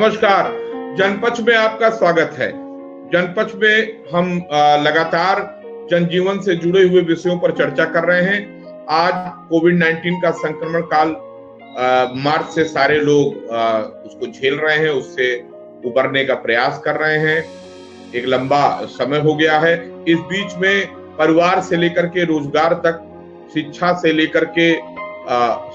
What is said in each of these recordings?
नमस्कार। जनपक्ष में आपका स्वागत है। जनपक्ष में हम लगातार जनजीवन से जुड़े हुए विषयों पर चर्चा कर रहे हैं। आज कोविड-19 का संक्रमण काल मार्च से सारे लोग उसको झेल रहे हैं, उससे उबरने का प्रयास कर रहे हैं। एक लंबा समय हो गया है। इस बीच में परिवार से लेकर के रोजगार तक, शिक्षा से लेकर के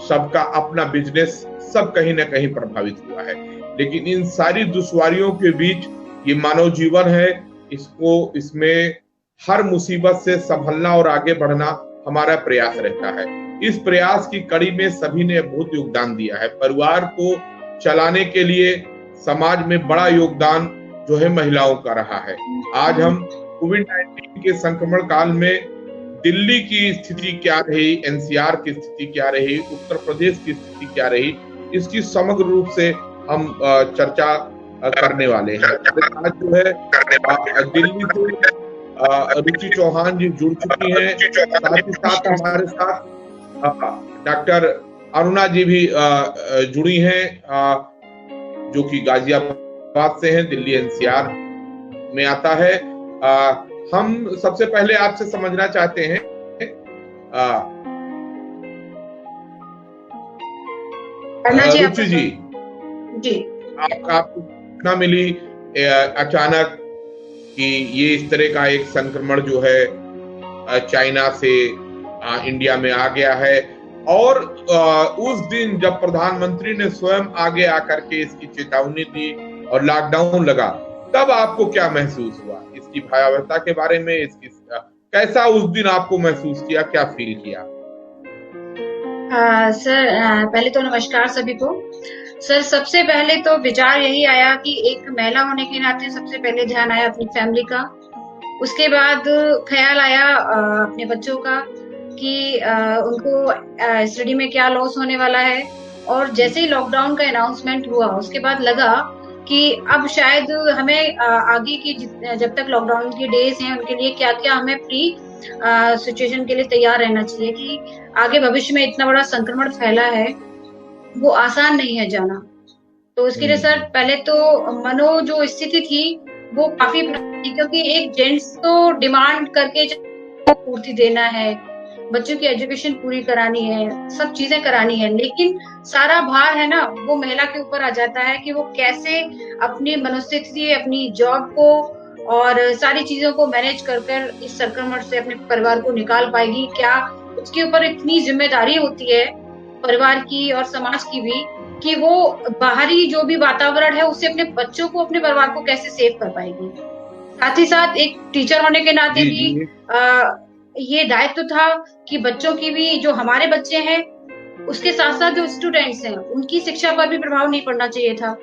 सबका अपना बिजनेस सब कहीं ना कहीं प्रभावित हुआ है। लेकिन इन सारी दुश्वारियों के बीच ये मानव जीवन है, इसमें हर मुसीबत से संभलना और आगे बढ़ना हमारा प्रयास रहता है। इस प्रयास की कड़ी में सभी ने बहुत योगदान दिया है। परिवार को चलाने के लिए समाज में बड़ा योगदान जो है महिलाओं का रहा है। आज हम कोविड-19 के संक्रमण काल में दिल्ली की स्थिति क्या रही, एनसीआर की स्थिति क्या रही, उत्तर प्रदेश की स्थिति क्या रही, इसकी समग्र रूप से हम चर्चा करने वाले हैं। आज जो है दिल्ली से रुचि चौहान जी जुड़ चुकी हैं, साथ ही साथ हमारे साथ डॉक्टर अरुणा जी भी जुड़ी हैं, जो कि गाजियाबाद से हैं, दिल्ली एनसीआर में आता है। हम सबसे पहले आपसे समझना चाहते हैं रुचि जी, आपको सूचना मिली अचानक कि ये इस तरह का एक संक्रमण जो है चाइना से इंडिया में आ गया है, और उस दिन जब प्रधानमंत्री ने स्वयं आगे आकर के इसकी चेतावनी दी और लॉकडाउन लगा, तब आपको क्या महसूस हुआ? इसकी भयावहता के बारे में, इसकी कैसा उस दिन आपको महसूस किया, क्या फील किया? सर, पहले तो नमस्कार सभी को। सर, सबसे पहले तो विचार यही आया कि एक महिला होने के नाते सबसे पहले ध्यान आया अपनी फैमिली का। उसके बाद ख्याल आया अपने बच्चों का कि उनको स्टडी में क्या लॉस होने वाला है। और जैसे ही लॉकडाउन का अनाउंसमेंट हुआ, उसके बाद लगा कि अब शायद हमें आगे की जब तक लॉकडाउन के डेज हैं उनके लिए क्या क्या हमें प्री सिचुएशन के लिए तैयार रहना चाहिए कि आगे भविष्य में इतना बड़ा संक्रमण फैला है, वो आसान नहीं है जाना। तो उसके लिए सर पहले तो मनो जो स्थिति थी वो काफी, क्योंकि एक जेंट्स तो डिमांड करके पूर्ति देना है, बच्चों की एजुकेशन पूरी करानी है, सब चीजें करानी है, लेकिन सारा भार है ना वो महिला के ऊपर आ जाता है कि वो कैसे अपनी मनोस्थिति, अपनी जॉब को और सारी चीजों को मैनेज कर इस संक्रमण से अपने परिवार को निकाल पाएगी। क्या उसके ऊपर इतनी जिम्मेदारी होती है परिवार की और समाज की भी कि वो बाहरी जो भी वातावरण है उससे अपने बच्चों को, अपने परिवार को कैसे सेव कर पाएगी। साथ ही साथ एक टीचर होने के नाते भी ये दायित्व था कि बच्चों की भी, जो हमारे बच्चे हैं उसके साथ साथ जो स्टूडेंट्स हैं उनकी शिक्षा पर भी प्रभाव नहीं पड़ना चाहिए था,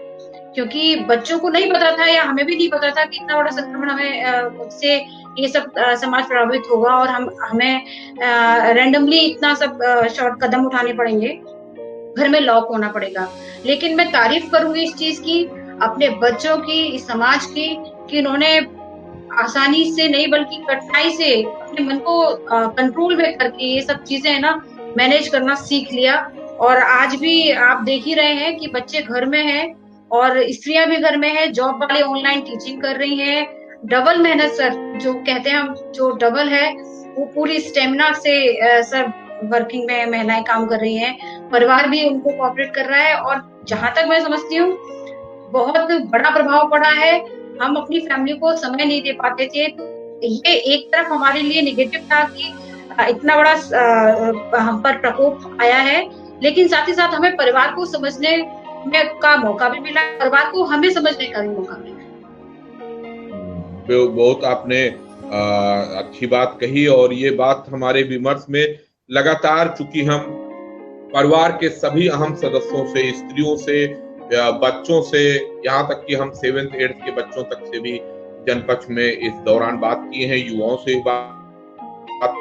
क्योंकि बच्चों को नहीं पता था या हमें भी नहीं पता था कि इतना बड़ा संक्रमण हमें से ये सब समाज प्रभावित होगा और हमें रैंडमली इतना सब शॉर्ट कदम उठाने पड़ेंगे, घर में लॉक होना पड़ेगा। लेकिन मैं तारीफ करूंगी इस चीज की, अपने बच्चों की, इस समाज की, कि उन्होंने आसानी से नहीं बल्कि कठिनाई से अपने मन को कंट्रोल में करके ये सब चीजें है ना मैनेज करना सीख लिया। और आज भी आप देख ही रहे हैं कि बच्चे घर में हैं और स्त्रियां भी घर में हैं, जॉब वाले ऑनलाइन टीचिंग कर रही हैं। डबल मेहनत सर, जो कहते हैं हम, जो डबल है वो पूरी स्टेमिना से सर वर्किंग में महिलाएं काम कर रही हैं। परिवार भी उनको कोऑपरेट कर रहा है और जहां तक मैं समझती हूँ बहुत बड़ा प्रभाव पड़ा है। हम अपनी फैमिली को समय नहीं दे पाते थे, तो ये एक तरफ हमारे लिए नेगेटिव था कि इतना बड़ा हम पर प्रकोप आया है, लेकिन साथ ही साथ हमें परिवार को समझने में का मौका भी मिला, परिवार को हमें समझने का भी मौका मिला। बहुत आपने अच्छी बात कही, और ये बात हमारे विमर्श में लगातार, चूंकि हम परिवार के सभी अहम सदस्यों से, स्त्रियों से, बच्चों से, यहाँ तक कि हम 7th 8th के बच्चों तक से भी जनपक्ष में इस दौरान बात की है, युवाओं से बात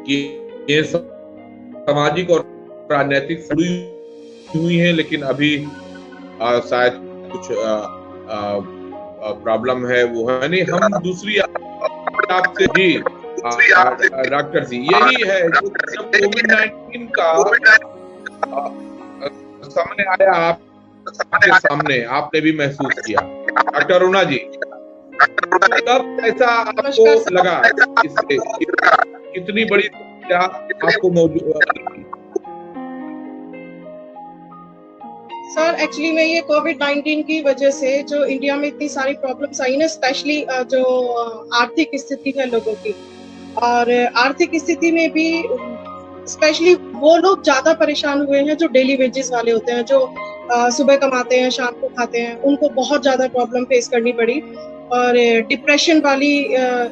की, ये सामाजिक और राजनीतिक हुई है, लेकिन अभी शायद कुछ प्रॉब्लम है, वो है नहीं। हम दूसरी आपसे जी डॉक्टर जी, यही है जो कोविड-19 का सामने आया, आप के सामने आपने भी महसूस किया। डॉक्टर अरुणा जी, तब ऐसा आपको लगा इससे कितनी बड़ी समस्या आपको मौजूद? सर एक्चुअली में ये कोविड-19 की वजह से जो इंडिया में इतनी सारी प्रॉब्लम्स आई ना, स्पेशली जो आर्थिक स्थिति है लोगों की, और आर्थिक स्थिति में भी स्पेशली वो लोग ज्यादा परेशान हुए हैं जो डेली वेजेस वाले होते हैं, जो सुबह कमाते हैं शाम को खाते हैं, उनको बहुत ज्यादा प्रॉब्लम फेस करनी पड़ी। और डिप्रेशन वाली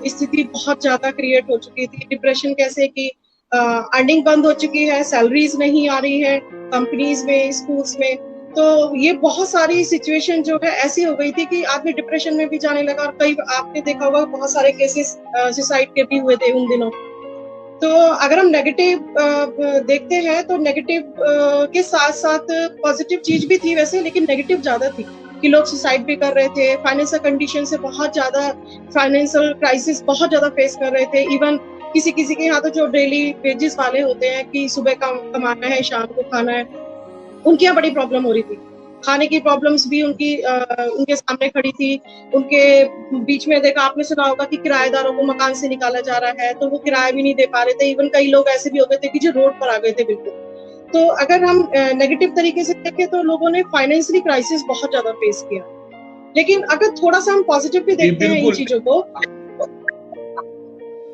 स्थिति बहुत ज्यादा क्रिएट हो चुकी थी। डिप्रेशन कैसे कि अर्निंग बंद हो चुकी है, सैलरीज नहीं आ रही है कंपनीज में, स्कूल्स में, तो ये बहुत सारी सिचुएशन जो है ऐसी हो गई थी कि आदमी डिप्रेशन में भी जाने लगा। और कई आपने देखा होगा बहुत सारे केसेस सुसाइड के भी हुए थे उन दिनों। तो अगर हम नेगेटिव देखते हैं तो नेगेटिव के साथ साथ पॉजिटिव चीज भी थी वैसे, लेकिन नेगेटिव ज्यादा थी कि लोग सुसाइड भी कर रहे थे, फाइनेंशियल कंडीशन से बहुत ज्यादा, फाइनेंशियल क्राइसिस बहुत ज्यादा फेस कर रहे थे। इवन किसी किसी के यहाँ तो जो डेली वेजेस वाले होते हैं कि सुबह कमाना है शाम को खाना है, उनकी यहाँ बड़ी प्रॉब्लम हो रही थी। खाने की प्रॉब्लम्स भी उनके सामने खड़ी थी। उनके बीच में देखा आपने सुना होगा कि किराएदारों को मकान से निकाला जा रहा है, तो वो किराया भी नहीं दे पा रहे थे। इवन कई लोग ऐसे भी हो गए थे कि जो रोड पर आ गए थे बिल्कुल। तो अगर हम नेगेटिव तरीके से देखें तो लोगों ने फाइनेंशियली क्राइसिस बहुत ज्यादा फेस किया। लेकिन अगर थोड़ा सा हम पॉजिटिव भी देखते हैं इन चीजों को,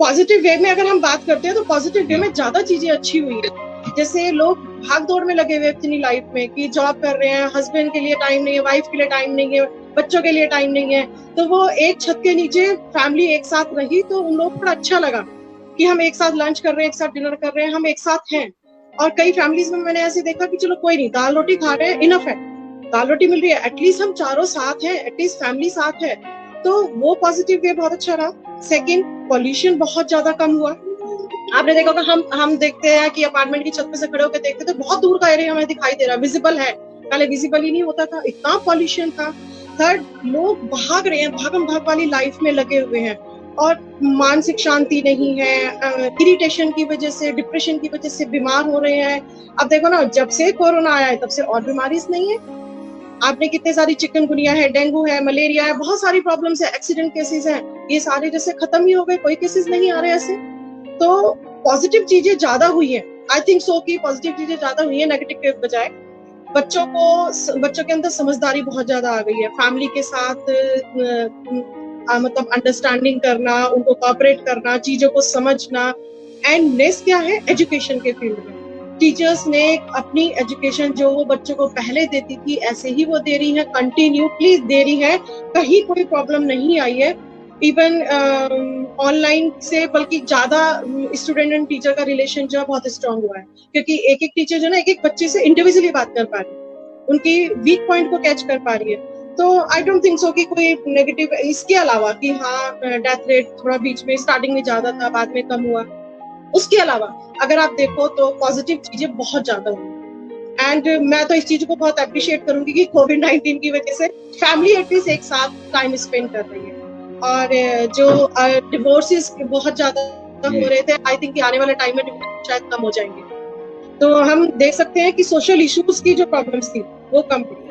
पॉजिटिव वे में अगर हम बात करते हैं तो पॉजिटिव वे में ज्यादा चीजें अच्छी हुई है। जैसे लोग भाग दौड़ में लगे हुए अपनी लाइफ में कि जॉब कर रहे हैं, हस्बैंड के लिए टाइम नहीं है, वाइफ के लिए टाइम नहीं है, बच्चों के लिए टाइम नहीं है, तो वो एक छत के नीचे फैमिली एक साथ रही तो उन लोगों को बड़ा अच्छा लगा कि हम एक साथ लंच कर रहे हैं, एक साथ डिनर कर रहे हैं, हम एक साथ हैं। और कई फैमिलीज में मैंने ऐसे देखा कि चलो कोई नहीं, दाल रोटी खा रहे हैं, इनफ है, दाल रोटी मिल रही है, एटलीस्ट हम चारों साथ हैं, एटलीस्ट फैमिली साथ है। तो वो पॉजिटिव वे बहुत अच्छा रहा। सेकेंड, पॉल्यूशन बहुत ज्यादा कम हुआ। आपने देखा होगा हम देखते हैं कि अपार्टमेंट की छत पे से खड़े होकर देखते तो बहुत दूर का एरिया हमें दिखाई दे रहा है, विजिबल है, पहले विजिबल ही नहीं होता था, इतना पॉल्यूशन था। थर्ड, लोग भाग रहे हैं, भागम भाग वाली लाइफ में लगे हुए हैं और मानसिक शांति नहीं है, इरिटेशन की वजह से, डिप्रेशन की वजह से बीमार हो रहे हैं। अब देखो ना, जब से कोरोना आया है तब से और बीमारी नहीं है। आपने कितने सारी चिकनगुनिया है, डेंगू है, मलेरिया है, बहुत सारी प्रॉब्लम्स है, एक्सीडेंट केसेस हैं, ये सारे जैसे खत्म ही हो गए, कोई केसेस नहीं आ रहे ऐसे। तो पॉजिटिव चीजें ज्यादा हुई है। आई थिंक सो कि पॉजिटिव चीजें ज्यादा हुई है नेगेटिव के बजाय। बच्चों के अंदर समझदारी बहुत ज्यादा आ गई है, फैमिली के साथ मतलब अंडरस्टैंडिंग करना, उनको कोऑपरेट करना, चीजों को समझना। एंड नेक्स्ट क्या है, एजुकेशन के फील्ड में टीचर्स ने अपनी एजुकेशन जो वो बच्चों को पहले देती थी ऐसे ही वो दे रही है, कंटिन्यूसली दे रही है, कहीं कोई प्रॉब्लम नहीं आई है। इवन ऑनलाइन से बल्कि ज्यादा स्टूडेंट एंड टीचर का रिलेशन जो है बहुत स्ट्रांग हुआ है, क्योंकि एक एक टीचर जो है ना एक एक बच्चे से इंडिविजुअली बात कर पा रही है, उनकी वीक पॉइंट को कैच कर पा रही है। तो आई डोंट थिंक सो कि कोई नेगेटिव, इसके अलावा कि हाँ डेथ रेट थोड़ा बीच में स्टार्टिंग में ज्यादा था, बाद में कम हुआ, उसके अलावा अगर आप देखो तो पॉजिटिव चीजें बहुत ज्यादा हुई। एंड मैं तो इस चीज को बहुत अप्रिशिएट करूंगी कि कोविड-19 की वजह से फैमिली एटलीस्ट एक साथ टाइम स्पेंड कर रही है। और जो डिवोर्सेस बहुत ज्यादा हो रहे थे, आई थिंक आने वाले टाइम में शायद कम हो जाएंगे। तो हम देख सकते हैं कि सोशल इश्यूज की जो प्रॉब्लम्स थी वो कम हुई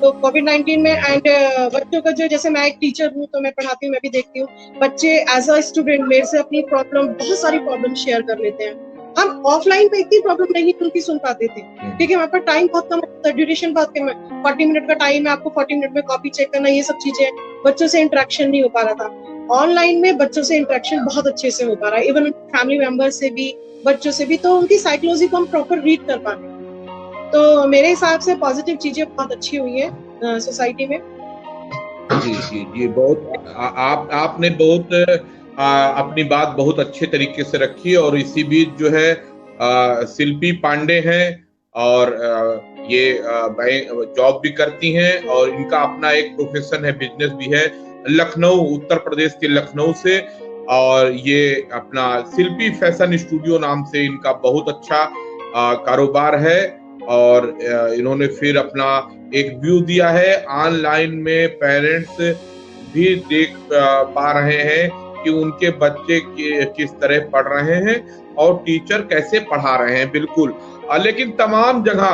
तो कोविड-19 में। एंड बच्चों का जो, जैसे मैं एक टीचर हूँ तो मैं पढ़ाती हूँ, मैं भी देखती हूँ, बच्चे एज अ स्टूडेंट मेरे से अपनी प्रॉब्लम, बहुत सारी प्रॉब्लम शेयर कर लेते हैं। हम ऑफलाइन पे इतनी प्रॉब्लम नहीं उनकी सुन पाते थे क्योंकि हमारे पास टाइम बहुत कम होता है, ड्यूरेशन बहुत कम है, 40 मिनट का टाइम है, आपको 40 मिनट में कॉपी चेक करना, ये सब चीजें, बच्चों से इंटरेक्शन नहीं हो पा रहा था। ऑनलाइन में बच्चों से इंटरेक्शन बहुत अच्छे से हो पा रहा है, इवन फैमिली मेंबर से भी, बच्चों से भी, तो उनकी साइकोलॉजी को हम प्रॉपर रीड कर पा रहे हैं। तो मेरे हिसाब से पॉजिटिव चीजें बहुत अच्छी हुई है सोसाइटी में। जी जी जी, बहुत आपने बहुत अपनी बात बहुत अच्छे तरीके से रखी। और इसी बीच जो है शिल्पी पांडे हैं और ये जॉब भी करती हैं और इनका अपना एक प्रोफेशन है, बिजनेस भी है, लखनऊ, उत्तर प्रदेश के लखनऊ से। और ये अपना शिल्पी फैशन स्टूडियो नाम से इनका बहुत अच्छा कारोबार है। और इन्होंने फिर अपना एक व्यू दिया है, ऑनलाइन में पेरेंट्स भी देख पा रहे हैं कि उनके बच्चे किस तरह पढ़ रहे हैं और टीचर कैसे पढ़ा रहे हैं। बिल्कुल लेकिन तमाम जगह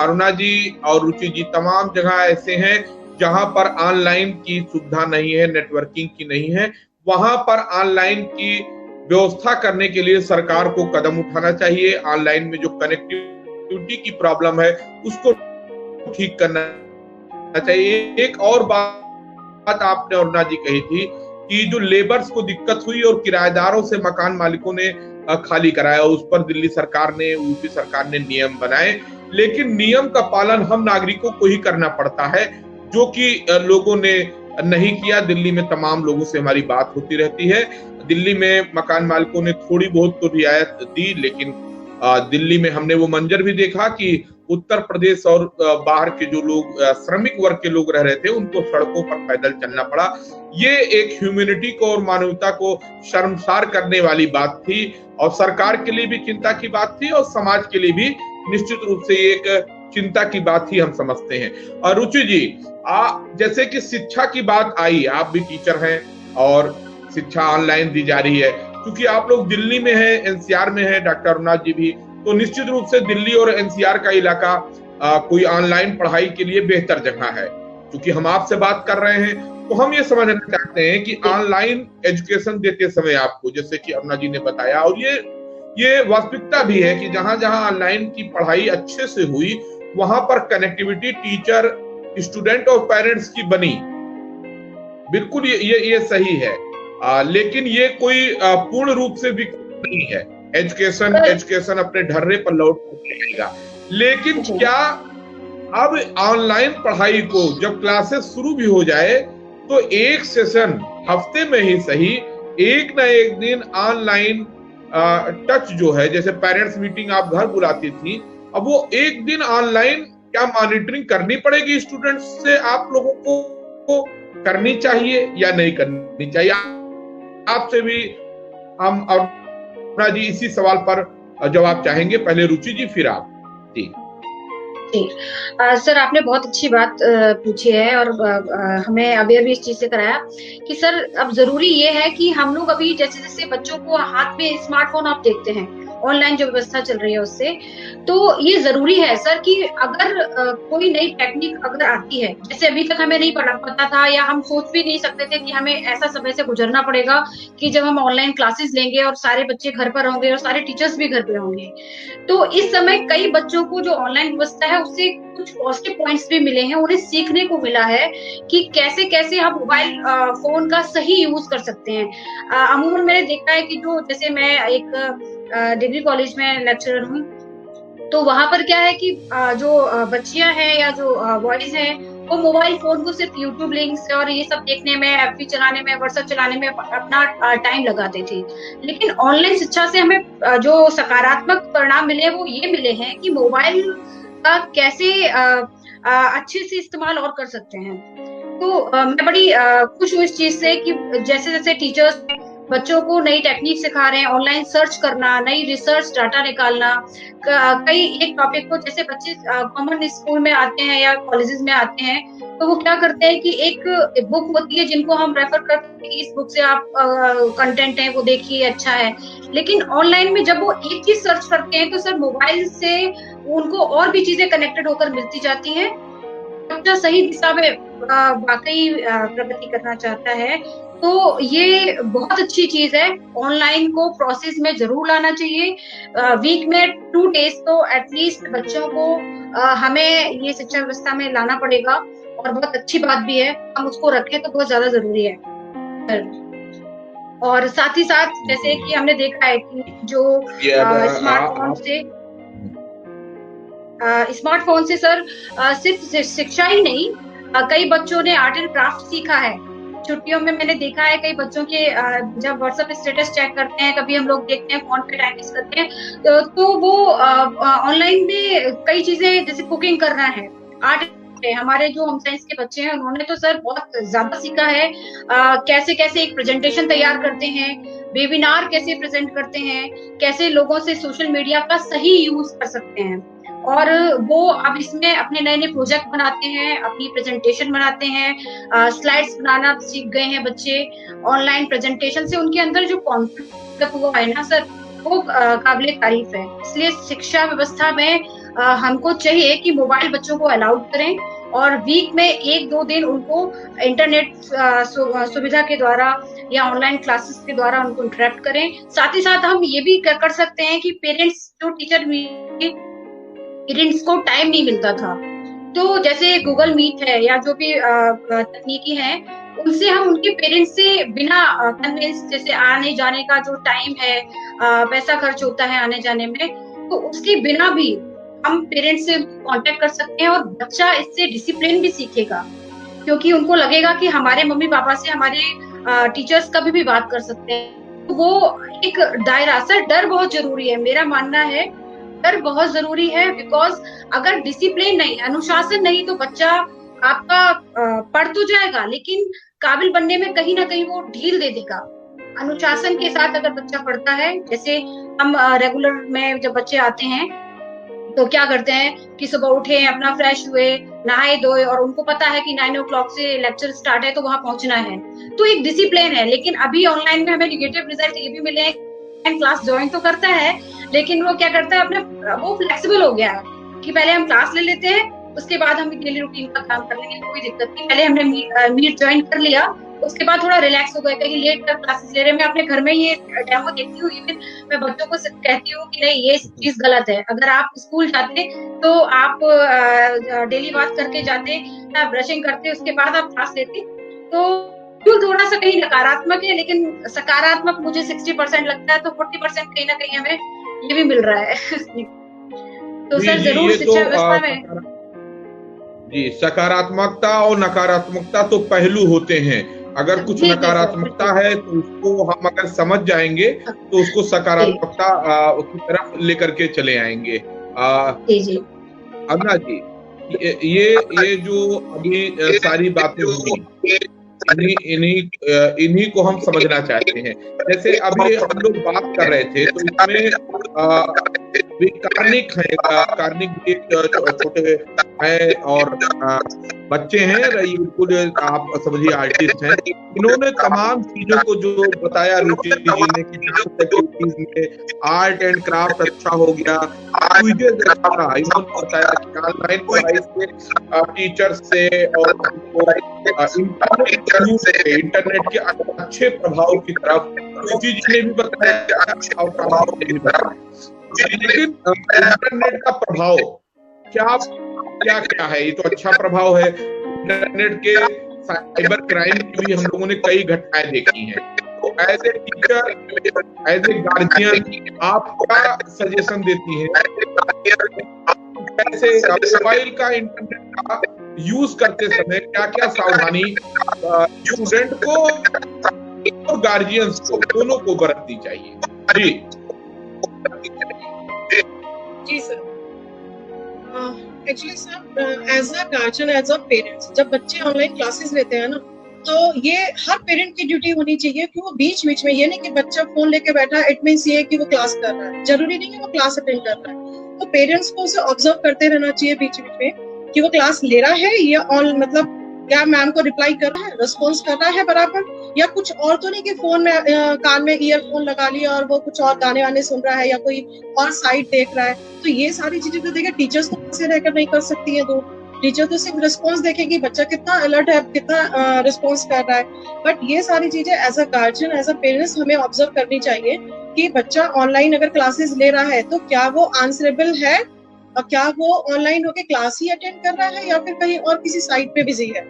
अरुणा जी और रुचि जी, तमाम जगह ऐसे हैं जहां पर ऑनलाइन की सुविधा नहीं है, नेटवर्किंग की नहीं है। वहां पर ऑनलाइन की व्यवस्था करने के लिए सरकार को कदम उठाना चाहिए। ऑनलाइन में जो कनेक्टिविटी की प्रॉब्लम है उसको ठीक करना चाहिए। एक और बात आपने अरुणा जी कही थी कि जो लेबर्स को दिक्कत हुई और किराएदारों से मकान मालिकों ने खाली कराया, उस पर दिल्ली सरकार ने, यूपी सरकार ने नियम बनाए, लेकिन नियम का पालन हम नागरिकों को ही करना पड़ता है, जो कि लोगों ने नहीं किया। दिल्ली में तमाम लोगों से हमारी बात होती रहती है। दिल्ली में मकान मालिकों ने थोड़ी बहुत तो रियायत दी, लेकिन दिल्ली में हमने वो मंजर भी देखा कि उत्तर प्रदेश और बाहर के जो लोग श्रमिक वर्ग के लोग रह रहे थे, उनको सड़कों पर पैदल चलना पड़ा। ये एक ह्यूमैनिटी को और मानवता को शर्मसार करने वाली बात थी और सरकार के लिए भी चिंता की बात थी और समाज के लिए भी निश्चित रूप से एक चिंता की बात ही हम समझते हैं। और रुचि जी, जैसे कि शिक्षा की बात आई, आप भी टीचर हैं और शिक्षा ऑनलाइन दी जा रही है, क्योंकि आप लोग दिल्ली में हैं, एनसीआर में हैं, डॉक्टर अरुणा जी भी, तो निश्चित रूप से दिल्ली और एनसीआर का इलाका कोई ऑनलाइन पढ़ाई के लिए बेहतर जगह है। क्योंकि हम आपसे बात कर रहे हैं तो हम ये समझना चाहते हैं कि ऑनलाइन एजुकेशन देते समय आपको, जैसे कि अरुणा जी ने बताया, और ये वास्तविकता भी है कि जहां जहां ऑनलाइन की पढ़ाई अच्छे से हुई, वहां पर कनेक्टिविटी टीचर, स्टूडेंट और पेरेंट्स की बनी, बिल्कुल ये सही है। लेकिन ये कोई पूर्ण रूप से भी नहीं है। एजुकेशन अपने ढर्रे पर लौट जाएगा। लेकिन क्या अब ऑनलाइन पढ़ाई को जब क्लासेस शुरू भी हो जाए तो एक सेशन हफ्ते में ही सही, एक ना एक दिन ऑनलाइन टच जो है, जैसे पेरेंट्स मीटिंग आप घर बुलाती थी, अब वो एक दिन ऑनलाइन क्या मॉनिटरिंग करनी पड़ेगी स्टूडेंट्स से? आप लोगों को करनी चाहिए या नहीं करनी चाहिए? आपसे भी हम अरुणा जी इसी सवाल पर जवाब चाहेंगे। पहले रुचि जी, फिर आप। जी सर, आपने बहुत अच्छी बात पूछी है और हमें अवेयर भी इस चीज से कराया कि सर अब जरूरी ये है कि हम लोग अभी जैसे जैसे बच्चों को हाथ में स्मार्टफोन आप देखते हैं, ऑनलाइन जो व्यवस्था चल रही है उससे, तो ये जरूरी है सर कि अगर कोई नई टेक्निक अगर आती है, जैसे अभी तक हमें नहीं पता था या हम सोच भी नहीं सकते थे कि हमें ऐसा समय से गुजरना पड़ेगा कि जब हम ऑनलाइन क्लासेस लेंगे और सारे बच्चे घर पर होंगे और सारे टीचर्स भी घर पे होंगे। तो इस समय कई बच्चों को जो ऑनलाइन व्यवस्था है उससे कुछ पॉजिटिव पॉइंट्स भी मिले हैं, उन्हें सीखने को मिला है कि कैसे कैसे हम मोबाइल फोन का सही यूज कर सकते हैं। अमूमन मैंने देखा है कि जो जैसे मैं एक डिग्री कॉलेज में लेक्चरर हूँ, तो वहां पर क्या है कि जो बच्चियां हैं या जो बॉयज हैं, वो मोबाइल फोन को सिर्फ यूट्यूब लिंक्स और ये सब देखने में, एफबी चलाने में, व्हाट्सएप चलाने में अपना टाइम लगाते थे। लेकिन ऑनलाइन शिक्षा से हमें जो सकारात्मक परिणाम मिले वो ये मिले हैं कि मोबाइल का कैसे अच्छे से इस्तेमाल और कर सकते हैं। तो मैं बड़ी खुश हूँ इस चीज से कि जैसे जैसे टीचर्स बच्चों को नई टेक्निक सिखा रहे हैं, ऑनलाइन सर्च करना, नई रिसर्च डाटा निकालना, कई एक टॉपिक को, जैसे बच्चे कॉमन स्कूल में आते हैं या कॉलेजेस में आते हैं तो वो क्या करते हैं कि एक बुक होती है जिनको हम रेफर करते हैं कि इस बुक से आप कंटेंट है वो देखिए, अच्छा है। लेकिन ऑनलाइन में जब वो एक चीज सर्च करते हैं तो सर मोबाइल से उनको और भी चीजें कनेक्टेड होकर मिलती जाती है। बच्चा सही दिशा में वाकई प्रगति करना चाहता है तो ये बहुत अच्छी चीज है। ऑनलाइन को प्रोसेस में जरूर लाना चाहिए। वीक में 2 डेज तो एटलीस्ट बच्चों को हमें ये शिक्षा व्यवस्था में लाना पड़ेगा और बहुत अच्छी बात भी है, हम उसको रखें तो बहुत ज्यादा जरूरी है। और साथ ही साथ जैसे कि हमने देखा है कि जो स्मार्टफोन से सर सिर्फ शिक्षा ही नहीं, कई बच्चों ने आर्ट एंड क्राफ्ट सीखा है। छुट्टियों में मैंने देखा है कई बच्चों के जब व्हाट्सएप स्टेटस चेक करते हैं, कभी हम लोग देखते हैं फोन पे टाइम वेस्ट करते हैं, तो वो ऑनलाइन में कई चीजें, जैसे कुकिंग करना है, आर्ट है। हमारे जो होम साइंस के बच्चे हैं उन्होंने तो सर बहुत ज्यादा सीखा है, कैसे कैसे एक प्रेजेंटेशन तैयार करते हैं, वेबिनार कैसे प्रेजेंट करते हैं, कैसे लोगों से सोशल मीडिया का सही यूज कर सकते हैं। और वो अब इसमें अपने नए नए प्रोजेक्ट बनाते हैं, अपनी प्रेजेंटेशन बनाते हैं, स्लाइड्स बनाना सीख गए हैं बच्चे। ऑनलाइन प्रेजेंटेशन से उनके अंदर जो कॉन्फिडेंस हुआ है ना सर, वो काबिले तारीफ है। इसलिए शिक्षा व्यवस्था में हमको चाहिए कि मोबाइल बच्चों को अलाउड करें और वीक में 1-2 दिन उनको इंटरनेट सुविधा के द्वारा या ऑनलाइन क्लासेस के द्वारा उनको इंटरेक्ट करें। साथ ही साथ हम ये भी कर सकते हैं कि पेरेंट्स को टाइम नहीं मिलता था, तो जैसे गूगल मीट है या जो भी तकनीकी है, उनसे हम उनके पेरेंट्स से बिना कन्वेंस, जैसे आने जाने का जो टाइम है, पैसा खर्च होता है आने जाने में, तो उसके बिना भी हम पेरेंट्स से कांटेक्ट कर सकते हैं और बच्चा इससे डिसिप्लिन भी सीखेगा, क्योंकि उनको लगेगा कि हमारे मम्मी पापा से हमारे टीचर्स कभी भी बात कर सकते हैं। तो वो एक दायरा, सर डर बहुत जरूरी है, मेरा मानना है डर बहुत जरूरी है, बिकॉज अगर डिसिप्लिन नहीं, अनुशासन नहीं, तो बच्चा आपका पढ़ तो जाएगा लेकिन काबिल बनने में कहीं ना कहीं वो ढील दे देगा। अनुशासन के साथ अगर बच्चा पढ़ता है, जैसे हम रेगुलर में जब बच्चे आते हैं तो क्या करते हैं कि सुबह उठे, अपना फ्रेश हुए, नहाए धोए, और उनको पता है कि 9 o'clock से लेक्चर स्टार्ट है तो वहां पहुंचना है, तो एक डिसिप्लिन है। लेकिन अभी ऑनलाइन में हमें निगेटिव रिजल्ट ये भी मिले हैं, क्लास ज्वाइन तो करता है लेकिन वो क्या करता है, अपने वो फ्लेक्सिबल हो गया है कि पहले हम क्लास ले लेते हैं, उसके बाद हम डेली रूटीन का काम कर लेंगे, कोई दिक्कत नहीं। पहले हमने मीट ज्वाइन कर लिया, उसके बाद थोड़ा रिलैक्स हो गए, कहीं लेट कर क्लासेस ले रहे हैं। मैं अपने घर में ये डेमो देखती हूँ, इवन मैं बच्चों को कहती हूँ कि नहीं, ये चीज गलत है। अगर आप स्कूल जाते तो आप डेली वॉक करके जाते, ब्रशिंग करते, उसके बाद आप क्लास लेते, तो थोड़ा सा कहीं नकारात्मक है, लेकिन सकारात्मक मुझे 60% लगता है, तो 40% कहीं ना कहीं हमें ये भी मिल रहा है। तो सर जरूर शिक्षा व्यवस्था में जी, सकारात्मकता और नकारात्मकता तो पहलू होते हैं। अगर कुछ नकारात्मकता है तो उसको हम अगर समझ जाएंगे तो उसको सकारात्मकता की तरफ लेकर के चले आएंगे। अगना जी, ये जो अभी सारी बातें हुई, इन्हीं को हम समझना चाहते हैं। जैसे अभी हम लोग बात कर रहे थे तो इसमें कार्निक है, कार्निक छोटे हैं और बच्चे हैं, बिल्कुल आप समझिए आर्टिस्ट हैं। इन्होंने तमाम चीजों को जो बताया, रुचि जी ने एक्टिविटीज में आर्ट एंड क्राफ्ट अच्छा हो गया, क्विज़ेस अच्छा, इन्होंने बताया कि ऑनलाइन पढ़ाई से टीचर से और इंटरनेट के अच्छे प्रभाव की तरफ रुचि जी ने भी बताया, अच्छा प्रभाव ने भी बताया। लेकिन इंटरनेट का प्रभाव क्या क्या है? ये तो अच्छा प्रभाव है। इंटरनेट के साइबर क्राइम की भी हम लोगों ने कई घटनाएं देखी हैं। तो as a teacher, as a guardian, आप क्या सजेशन देती हैं? कैसे मोबाइल का, इंटरनेट का यूज करते समय क्या क्या सावधानी स्टूडेंट को और गार्जियंस को, दोनों को बरतनी चाहिए? जी sir, actually sir as a guardian, as a parents, जब बच्चे ऑनलाइन क्लासेस लेते हैं ना, तो ये हर पेरेंट की ड्यूटी होनी चाहिए कि वो बीच बीच में, ये नहीं कि बच्चा फोन लेके बैठा है इट मींस ये कि वो क्लास कर रहा है, जरूरी नहीं है वो क्लास अटेंड कर रहा है। तो पेरेंट्स को उसे ऑब्जर्व करते रहना चाहिए बीच बीच में कि वो क्लास ले रहा है या ऑन, मतलब क्या मैम को रिप्लाई कर रहा है, रिस्पॉन्स कर रहा है बराबर, या कुछ और तो नहीं कि फोन में कान में ईयरफोन लगा लिया और वो कुछ और गाने वाने सुन रहा है या कोई और साइट देख रहा है। तो ये सारी चीजें तो देखिए टीचर्स तो कैसे रहकर नहीं कर सकती है। दो टीचर तो सिर्फ रिस्पॉन्स देखेगी, बच्चा कितना अलर्ट है, कितना रिस्पॉन्स कर रहा है। बट ये सारी चीजें as a guardian, as a parents हमें ऑब्जर्व करनी चाहिए कि बच्चा ऑनलाइन अगर क्लासेस ले रहा है तो क्या वो आंसरेबल है, और क्या वो ऑनलाइन होके क्लास ही अटेंड कर रहा है या फिर कहीं और किसी साइट पे बिजी है।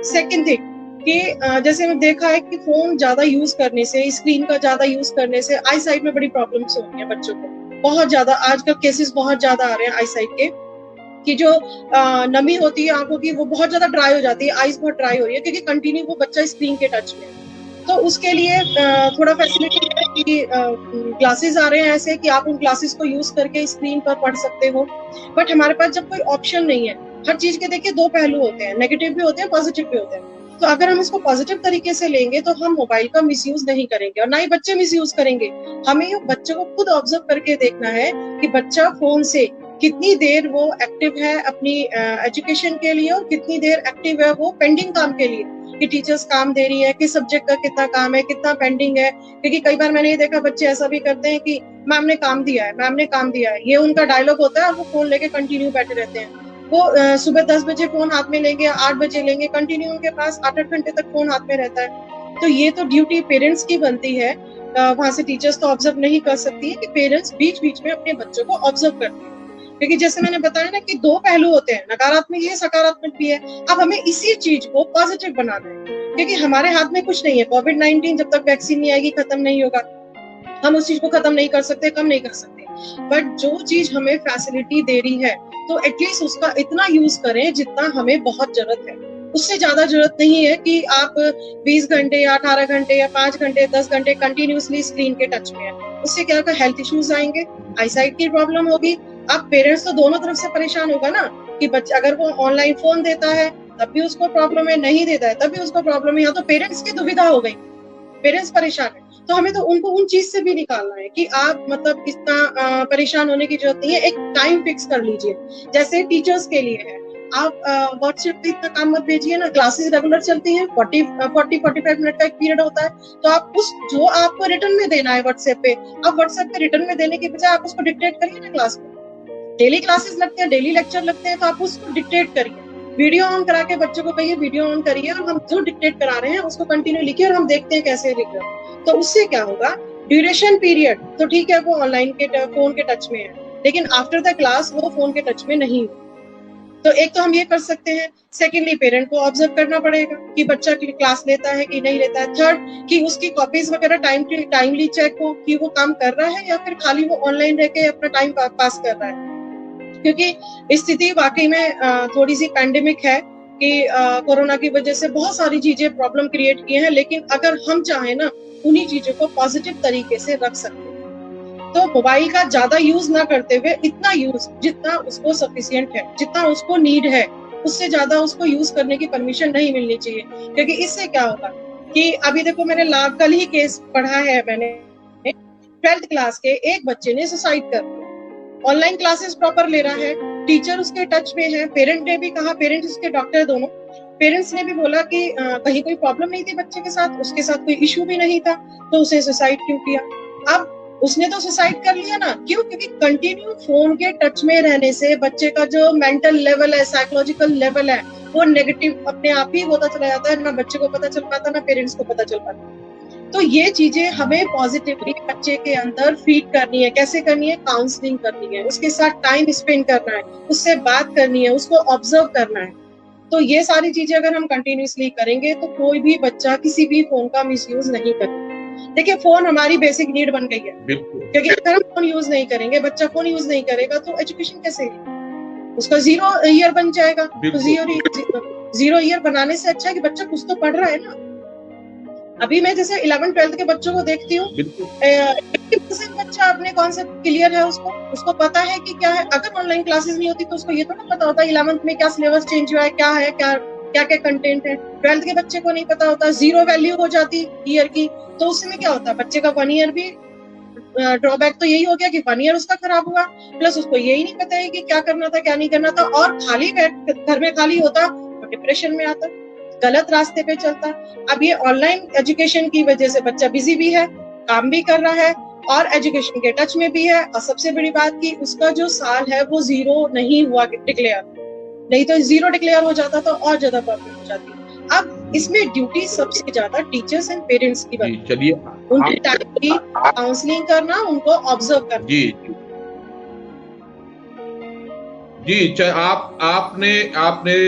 सेकंड थिंग कि जैसे मैंने देखा है कि फोन ज्यादा यूज करने से, स्क्रीन का ज्यादा यूज करने से आई साइट में बड़ी प्रॉब्लम्स हो रही है बच्चों को। बहुत ज्यादा आजकल केसेस बहुत ज्यादा आ रहे हैं आई साइट के, कि जो नमी होती है आंखों की वो बहुत ज्यादा ड्राई हो जाती है, आईज बहुत ड्राई हो रही है क्योंकि कंटिन्यू वो बच्चा स्क्रीन के टच में है। तो उसके लिए थोड़ा फैसिलिटी है कि क्लासेस आ रहे हैं ऐसे कि आप उन क्लासेस को यूज करके स्क्रीन पर पढ़ सकते हो। बट हमारे पास जब कोई ऑप्शन नहीं है, हर चीज के देखिए दो पहलू होते हैं, नेगेटिव भी होते हैं, पॉजिटिव भी होते हैं। तो अगर हम इसको पॉजिटिव तरीके से लेंगे तो हम मोबाइल का मिसयूज नहीं करेंगे और ना ही बच्चे मिसयूज करेंगे। हमें बच्चों को खुद ऑब्जर्व करके देखना है कि बच्चा फोन से कितनी देर वो एक्टिव है अपनी एजुकेशन के लिए और कितनी देर एक्टिव है वो पेंडिंग काम के लिए। कि टीचर्स काम दे रही है, किस सब्जेक्ट का कितना काम है, कितना पेंडिंग है। क्योंकि कई बार मैंने ये देखा बच्चे ऐसा भी करते हैं कि मैम ने काम दिया है, मैम ने काम दिया है, ये उनका डायलॉग होता है और वो फोन लेके कंटिन्यू बैठे रहते हैं। वो सुबह 10 बजे फोन हाथ में लेंगे, 8 बजे लेंगे, कंटिन्यू उनके पास 8-8 घंटे तक फोन हाथ में रहता है। तो ये तो ड्यूटी पेरेंट्स की बनती है, वहां से टीचर्स तो ऑब्जर्व नहीं कर सकती है कि पेरेंट्स बीच बीच में अपने बच्चों को ऑब्जर्व करते हैं। क्योंकि जैसे मैंने बताया ना कि 2 पहलू होते हैं, नकारात्मक भी है, सकारात्मक भी है। अब हमें इसी चीज को पॉजिटिव बनाना है, क्योंकि हमारे हाथ में कुछ नहीं है। कोविड-19 जब तक वैक्सीन नहीं आएगी खत्म नहीं होगा, हम उस चीज को खत्म नहीं कर सकते, कम नहीं कर सकते। बट जो चीज हमें फैसिलिटी दे रही है तो एटलीस्ट उसका इतना यूज करें जितना हमें बहुत जरूरत है। उससे ज्यादा जरूरत नहीं है कि आप 20 घंटे या 18 घंटे या 5 घंटे 10 घंटे कंटिन्यूसली स्क्रीन के टच में है। उससे क्या होगा, हेल्थ इश्यूज आएंगे, आईसाइट की प्रॉब्लम होगी। अब पेरेंट्स तो दोनों तरफ से परेशान होगा ना, कि बच्चा अगर वो ऑनलाइन फोन देता है तब भी उसको प्रॉब्लम है, नहीं देता है तब भी उसको प्रॉब्लम है। यहाँ तो पेरेंट्स की दुविधा हो गई, पेरेंट्स परेशान है। तो हमें तो उनको उन चीज से भी निकालना है कि आप मतलब इतना परेशान होने की जरूरत नहीं है। एक टाइम फिक्स कर लीजिए, जैसे टीचर्स के लिए है। आप व्हाट्सएप पे इतना काम मत भेजिए ना, क्लासेस रेगुलर चलती हैं, 40-45 मिनट का एक पीरियड होता है। तो आप उस जो आपको रिटर्न में देना है व्हाट्सएप पे, आप व्हाट्सएप पे रिटर्न में देने के बजाय आप उसको डिक्टेट करिए ना क्लास में। डेली क्लासेस लगते हैं, डेली लेक्चर लगते हैं, तो आप उसको डिक्टेट करिए। वीडियो ऑन करा के बच्चों को कहिए वीडियो ऑन करिए और हम जो डिक्टेट करा रहे हैं उसको कंटिन्यू लिखिए और हम देखते हैं कैसे लिख रहे हैं। तो उससे क्या होगा, ड्यूरेशन पीरियड तो ठीक है वो ऑनलाइन के फोन के टच में है, लेकिन आफ्टर द क्लास वो फोन के टच में नहीं हो। तो एक तो हम ये कर सकते हैं। सेकेंडली पेरेंट को ऑब्जर्व करना पड़ेगा कि बच्चा क्लास लेता है कि नहीं लेता है। थर्ड कि उसकी कॉपीज वगैरह टाइमली चेक हो कि वो काम कर रहा है या फिर खाली वो ऑनलाइन रह के अपना टाइम पास कर रहा है। क्योंकि स्थिति वाकई में थोड़ी सी पैंडेमिक है कि कोरोना की वजह से बहुत सारी चीजें प्रॉब्लम क्रिएट किए हैं, लेकिन अगर हम चाहें ना उन्हीं चीजों को पॉजिटिव तरीके से रख सकते हैं। तो मोबाइल का ज्यादा यूज ना करते हुए इतना यूज जितना उसको सफिशिएंट है, जितना उसको नीड है, उससे ज्यादा उसको यूज करने की परमिशन नहीं मिलनी चाहिए। क्योंकि इससे क्या होगा कि अभी देखो मैंने कल ही केस पढ़ा है, मैंने 12th क्लास के एक बच्चे ने सुसाइड कर लिया। ऑनलाइन क्लासेस प्रॉपर ले रहा है, टीचर उसके टच में है, पेरेंट ने भी कहा, पेरेंट्स उसके डॉक्टर दोनों, पेरेंट्स ने भी बोला कि कहीं कोई प्रॉब्लम नहीं थी बच्चे के साथ, उसके साथ कोई इश्यू भी नहीं था, तो उसे सुसाइड क्यों किया। अब उसने तो सुसाइड कर लिया ना, क्यों? क्योंकि कंटिन्यू फोन के टच में रहने से बच्चे का जो मेंटल लेवल है, साइकोलॉजिकल लेवल है, वो नेगेटिव अपने आप ही होता चला जाता है। ना बच्चे को पता चल पाता, ना पेरेंट्स को पता चल पाता। तो ये चीजें हमें पॉजिटिवली बच्चे के अंदर फीड करनी है। कैसे करनी है? काउंसलिंग करनी है, उसके साथ टाइम स्पेंड करना है, उससे बात करनी है, उसको ऑब्जर्व करना है। तो ये सारी चीजें अगर हम कंटिन्यूसली करेंगे तो कोई भी बच्चा किसी भी फोन का मिसयूज नहीं करेगा। देखिए फोन हमारी बेसिक नीड बन गई है, क्योंकि अगर हम फोन यूज नहीं करेंगे, बच्चा फोन यूज नहीं करेगा तो एजुकेशन कैसे लेगा? उसका 0 ईयर बन जाएगा। तो 0 ईयर बनाने से अच्छा है कि बच्चा कुछ तो पढ़ रहा है ना। अभी मैं जैसे 11th-12th के बच्चों को देखती हूँ, 80% बच्चा अपने कॉन्सेप्ट क्लियर है, उसको पता है कि क्या है। अगर ऑनलाइन क्लासेस नहीं होती तो उसको ये तो नहीं पता होता 11th में क्या सिलेबस चेंज हुआ है, क्या है, क्या कंटेंट है। 12th के बच्चे को नहीं पता होता, 0 वैल्यू हो जाती ईयर की, तो उसमें क्या होता है, बच्चे का 1 ईयर भी ड्रॉबैक तो यही हो गया कि 1 ईयर उसका खराब हुआ, प्लस उसको यही नहीं पता है कि क्या करना था क्या नहीं करना था, और खाली घर में खाली होता तो डिप्रेशन में आता, गलत रास्ते पे चलता। अब ये ऑनलाइन एजुकेशन की वजह से बच्चा बिजी भी है, काम भी कर रहा है और एजुकेशन के टच में भी है। और सबसे बड़ी बात कि उसका जो साल है वो 0 नहीं हुआ डिक्लेयर, नहीं तो 0 डिक्लेयर हो जाता तो और ज्यादा प्रॉब्लम हो जाती। अब इसमें ड्यूटी सबसे ज्यादा टीचर्स एंड पेरेंट्स की बनती है। चलिए, उनकी टाइमली काउंसलिंग करना, उनको ऑब्जर्व करना। जी, आपने